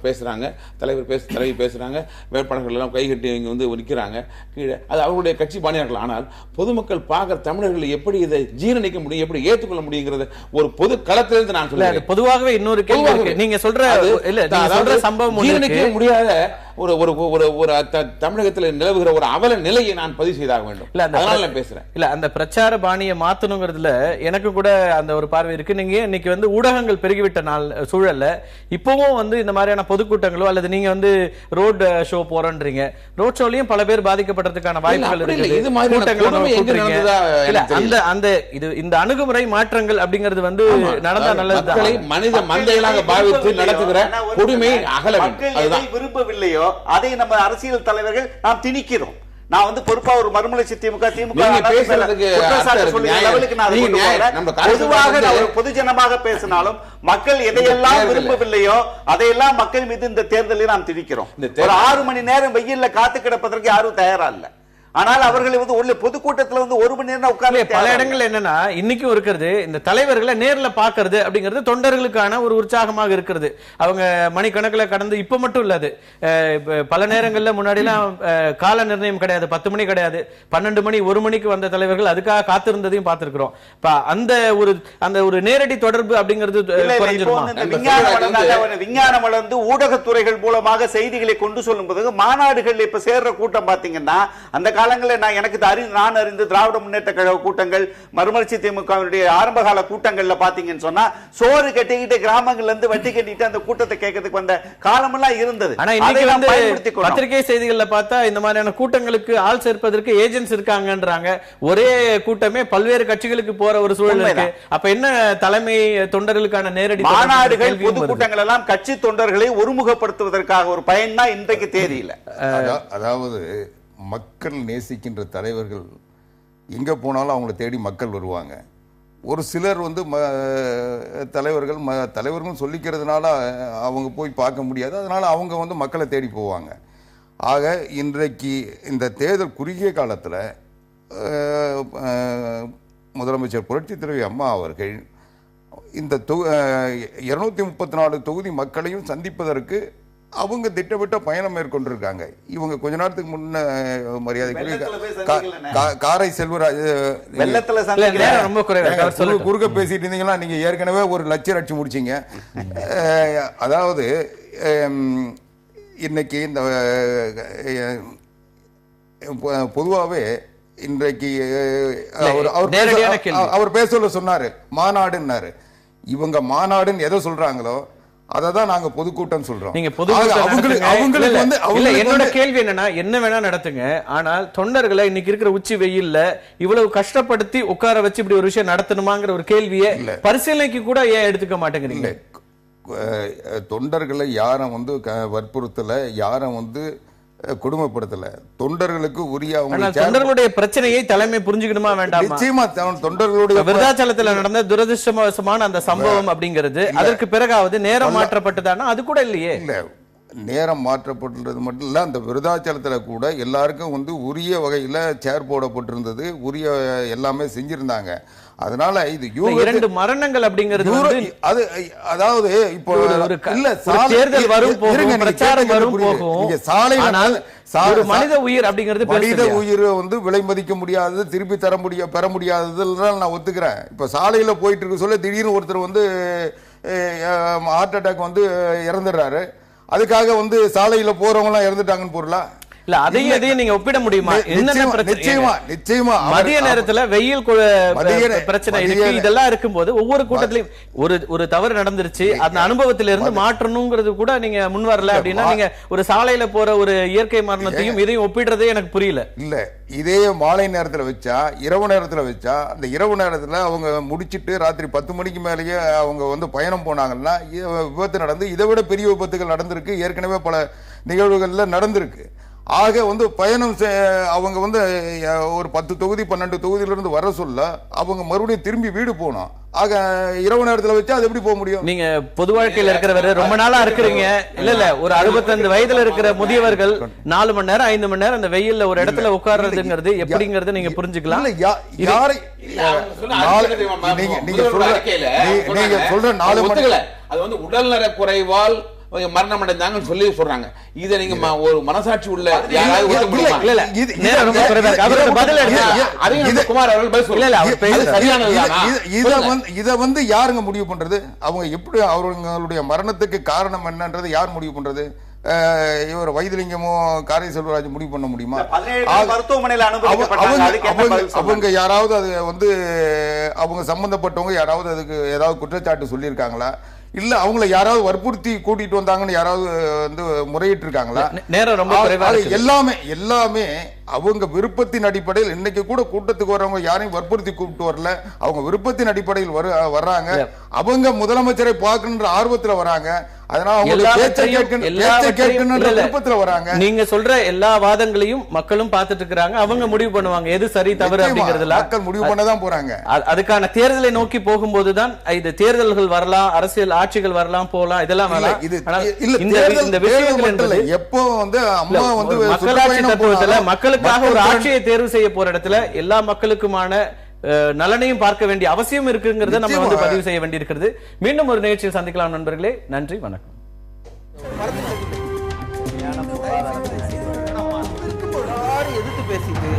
S4: பேசுகிறாங்க, தலைவர் பேசுகிறாங்க, வேட்பாளர்கள் எல்லாம் கைகட்டி இங்கே நிற்கிறாங்க கீழே. அது அவர்களுடைய கட்சி பாணியாக இருக்கலாம். ஆனால் பொதுமக்கள் பார்க்குற தமிழர்கள் எப்படி இதை ஜீரணிக்க முடியும், எப்படி ஏற்றுக்கொள்ள முடியுங்கிறது ஒரு பொது களத்திலிருந்து நான் சொல்றேன்.
S3: பொதுவாகவே இன்னொரு கேள்வி நீங்க சொல்ற சம்பவம்
S4: ஜீரணிக்க முடியாத ஒரு தமிழகத்தில் நிலவுகிற ஒரு அவல நிலையை நான் பதிவு செய்தாக வேண்டும். அதனால பேசுறேன்.
S3: இல்ல அந்த பிரச்சார பாணியை மாத்தணுங்கிறதுல எனக்கு கூட அந்த ஒரு பார்வை இருக்கு. நீங்க இன்னைக்கு ஊடகங்கள் பெருகிவிட்ட நாள் சூழல்ல இப்பவும் இந்த மாதிரியான பொதுக்கூட்டங்களோ அல்லது நீங்க ரோட் ஷோ போறன்றீங்க, ரோட் ஷோலயும் பல பேர் பாதிக்கப்படுறதுக்கான வாய்ப்புகள் இருக்கு. இந்த அணுகுமுறை மாற்றங்கள் அப்படிங்கிறது நடந்தா நல்லது.
S4: மனித மந்தைகளாக பாவித்து நடத்துகிற கொடுமை அகல வேண்டும்.
S6: விரும்பவில்லையோ அதை நம்ம அரசியல் தலைவர்கள் நாம் திணிக்கிறோம். நான் பொறுப்பா ஒரு மறுமலர்ச்சி திமுக பொதுஜனமாக பேசினாலும் மக்கள் எதையெல்லாம் விரும்பவில்லையோ அதையெல்லாம் மக்கள் மீது இந்த தேர்தலில் நாம் திணிக்கிறோம். ஒரு 6 மணி நேரம் வெயில்ல காத்து கிடப்பதற்கு யாரும் தயாரா இல்ல. ஆனால் அவர்கள் உள்ள பொதுக்கூட்டத்தில் 1 மணி நேரம் உட்கார்ந்து
S3: பல இடங்கள் என்னன்னா இன்னைக்கும் இருக்கிறது இந்த தலைவர்களை நேர்ல பாக்குறது அப்படிங்கிறது தொண்டர்களுக்கான ஒரு உற்சாகமாக இருக்கிறது. அவங்க மணிக்கணக்கில் கடந்து இப்ப மட்டும் இல்ல, அது பல நேரங்கள்ல முன்னாடி எல்லாம் கால நிர்ணயம் கிடையாது, 10 மணி கிடையாது, 12 மணி 1 மணிக்கு வந்த தலைவர்கள் அதுக்காக காத்திருந்ததையும் பார்த்திருக்கிறோம். அந்த ஒரு நேரடி தொடர்பு அப்படிங்கிறது
S6: விஞ்ஞானம் வளர்ந்து ஊடகத்துறைகள் மூலமாக செய்திகளை கொண்டு சொல்லும் போது மாநாடுகள் இப்ப சேர்ற கூட்டம் பாத்தீங்கன்னா அந்த காலங்களில் நான் அறிந்து திராவிட முன்னேற்ற கழக கூட்டங்கள் மறுமலர்ச்சி திமுகவினுடைய ஆரம்பகால கூட்டங்கள்ல பாத்தீங்கன்னு சொன்னா சோறு கட்டிக்கிட்டு கிராமங்கள்ல இருந்து வட்டி கட்டிட்டு அந்த கூட்டத்தை கேட்கறதுக்கு வந்த காலமெல்லாம் இருந்தது.
S3: ஆனா இன்னைக்கு பத்திரிகை செய்திகள்ல பார்த்தா இந்த மாதிரியான கூட்டங்களுக்கு ஆள் சேர்ப்பதற்கு ஏஜென்ட்ஸ் இருக்காங்கன்றாங்க. ஒரே கூட்டமே பல்வேறு கட்சிகளுக்கு போற ஒரு சூழல் இருக்கு. அப்ப என்ன தலைமை தொண்டர்களுக்கான நேரடி
S6: மாநாடுகள் பொதுக்கூட்டங்கள் எல்லாம் கட்சி தொண்டர்களை ஒருமுகப்படுத்துவதற்காக ஒரு பயன் தான் இன்றைக்கு தேதியில.
S5: அதாவது மக்கள் நேசிக்கின்ற தலைவர்கள் எங்கே போனாலும் அவங்கள தேடி மக்கள் வருவாங்க. ஒரு சிலர் தலைவர்கள் சொல்லிக்கிறதுனால அவங்க போய் பார்க்க முடியாது, அதனால் அவங்க மக்களை தேடி போவாங்க. ஆக இன்றைக்கு இந்த தேர்தல் குறுகிய காலத்தில் முதலமைச்சர் புரட்சித் தலைவி அம்மா அவர்கள் இந்த 234 தொகுதி மக்களையும் சந்திப்பதற்கு அவங்க திட்டமிட்ட பயணம் மேற்கொண்டிருக்காங்க. இவங்க கொஞ்ச நேரத்துக்கு முன்ன மரியாதைக்குரிய காரை செல்வராஜ் குறுக்க பேசிட்டு இருந்தீங்கன்னா நீங்க ஏற்கனவே ஒரு லட்சம் அடிச்சு முடிச்சீங்க. அதாவது இன்னைக்கு இந்த பொதுவாகவே இன்றைக்கு அவர் பேச சொன்னாரு மாநாடுன்னாரு. இவங்க மாநாடுன்னு எதை சொல்றாங்களோ அததான் நாங்க பொதுக்கூட்டம் சொல்றோம்.
S3: நீங்க என்னோட கேள்வி என்னன்னா என்ன வேணா நடத்துங்க, ஆனால் தொண்டர்களை இன்னைக்கு இருக்கிற உச்சி வெயில்ல இவ்வளவு கஷ்டப்படுத்தி உட்கார வச்சு இப்படி ஒரு விஷயம் நடத்தணுமாங்கிற ஒரு கேள்வியை பரிசீலனைக்கு கூட ஏன் எடுத்துக்க மாட்டேங்கிறீங்க?
S5: தொண்டர்களை யாரும் வற்புறுத்தல, யாரும் கொடுமைப்படுத்தல. தொண்டர்களுக்கு உரிய
S3: தொண்டர்களுடைய பிரச்சனையை தலைமை புரிஞ்சுக்கணுமா வேண்டாமா?
S5: நிச்சயமா தொண்டர்களுடைய
S3: விருதாச்சலத்துல நடந்த துரதிருஷ்டமான அந்த சம்பவம் அப்படிங்கிறது அதற்கு பிறகாவது நேரம் மாற்றப்பட்டதானா? அது கூட இல்லையே.
S5: இல்ல நேரம் மாற்றப்பட்டுள்ளது மட்டும் இல்லை, அந்த விருதாச்சலத்தில் கூட எல்லாருக்கும் வந்து உரிய வகையில் சேர் போடப்பட்டிருந்தது, உரிய எல்லாமே செஞ்சிருந்தாங்க. அதனால இது
S3: இரண்டு மரணங்கள் அப்படிங்கிறது வந்து
S5: அது அதாவது இப்போ இல்ல
S3: தேர்தல் வரும் போகும், பிரச்சாரம் வரும் போகும்,
S5: சாலையில்
S3: ஒரு மனித உயிர் அப்படிங்கிறது
S5: மனித உயிர் வந்து விலை மதிக்க முடியாதது, திருப்பி பெற முடியாததுலாம் நான் ஒத்துக்கிறேன். இப்ப சாலையில போயிட்டு இருக்க சொல்ல திடீர்னு ஒருத்தர் வந்து ஹார்ட் அட்டாக் வந்து இறந்துடுறாரு, அதுக்காக வந்து சாலையில போறவங்க எல்லாம் இறந்துட்டாங்கன்னு பொருளா?
S3: இல்ல அதையும் நீங்க ஒப்பிட முடியுமா?
S5: நிச்சயமா
S3: மதிய நேரத்துல வெயில் பிரச்சனை இருக்கு, இதெல்லாம் இருக்கும்போது ஒவ்வொரு கூட்டத்திலையும் ஒரு தவறு நடந்துருச்சு, அந்த அனுபவத்திலிருந்து மாற்றணுங்கிறது கூட நீங்க முன் வரல அப்படின்னா நீங்க ஒரு சாலையில போற ஒரு இயற்கை மரணத்தையும் இதையும் ஒப்பிடுறதே எனக்கு புரியல.
S5: இல்ல இதே மாலை நேரத்துல வச்சா, இரவு நேரத்துல வச்சா, அந்த இரவு நேரத்துல அவங்க முடிச்சிட்டு ராத்திரி 10 மணிக்கு மேலேயே அவங்க வந்து பயணம் போனாங்கன்னா விபத்து நடந்து இதை விட பெரிய விபத்துகள் நடந்திருக்கு, ஏற்கனவே பல நிகழ்வுகள்ல நடந்திருக்கு. ஆக வந்து பயணம் அவங்க வந்து ஒரு 10 தொகுதி 12 தொகுதியிலிருந்து வர சொல்ல அவங்க மறுபடியும் திரும்பி வீடு போகணும். ஆக இரவு நேரத்துல வச்சா அது எப்படி போக முடியும்?
S3: நீங்க பொது வாழ்க்கையில இருக்கிறவரு ரொம்ப நாளா இருக்கிறீங்க, இல்ல ஒரு 65 வயதுல இருக்கிற முதியவர்கள் 4 மணி நேரம் 5 மணி நேரம் அந்த வெயில்ல ஒரு இடத்துல உட்கார்றதுங்கிறது எப்படிங்கறது நீங்க புரிஞ்சுக்கலாம்.
S5: யாரை நீங்க சொல்ற 4 மணி
S4: அது வந்து உடல்நல குறைவால் மரணம் அடைந்தாங்கன்னு சொல்லி சொல்றாங்க. இதை நீங்க ஒரு மனசாட்சி உள்ள
S5: இதை வந்து யாருங்க முடிவு பண்றது? அவங்க எப்படி அவங்களுடைய மரணத்துக்கு காரணம் என்னன்றது யார் முடிவு பண்றது? இவர் வைத்திலிங்கமும் காரை செல்வராஜ் முடிவு பண்ண முடியுமா? அவங்க யாராவது அது வந்து அவங்க சம்பந்தப்பட்டவங்க யாராவது அதுக்கு ஏதாவது குற்றச்சாட்டு சொல்லியிருக்காங்களா? இல்ல அவங்களை யாராவது வற்புறுத்தி கூட்டிட்டு வந்தாங்கன்னு யாராவது வந்து முறையிட்டு இருக்காங்களா? எல்லாமே அவங்க விருப்பத்தின் அடிப்படையில். இன்னைக்கு கூட கூட்டத்துக்கு வரவங்க யாரையும் வற்புறுத்தி கூப்பிட்டு வரல, அவங்க விருப்பத்தின் அடிப்படையில் வர்றாங்க. அவங்க முதலமைச்சரை பார்க்கணுன்ற ஆர்வத்துல வராங்க.
S3: நீங்க சொல்ற எல்லா வாதங்களையும் மக்களும் பார்த்துட்டு இருக்காங்க, அவங்க முடிவு பண்ணுவாங்க எது சரி தவறு அப்படிங்கறதுல.
S5: மக்கள் முடிவு பண்ணதான் போறாங்க.
S3: அதுக்கான தேர்தலை நோக்கி போகும்போதுதான் இது தேர்தல்கள் வரலாம், அரசியல் ஆட்சிகள் வரலாம், போலாம், இதெல்லாம் இந்த விஷயங்கள்
S5: எப்போ வந்து அம்மா வந்து
S3: மக்களாட்சி தத்துவத்துல மக்களுக்காக ஒரு ஆட்சியை தேர்வு செய்ய போற இடத்துல எல்லா மக்களுக்குமான நலனையும் பார்க்க வேண்டிய அவசியம் இருக்குங்கிறத நம்ம வந்து பதிவு செய்ய வேண்டியிருக்கிறது. மீண்டும் ஒரு நிகழ்ச்சியில் சந்திக்கலாம் நண்பர்களே. நன்றி, வணக்கம்.
S2: எதிர்த்து பேசிட்டு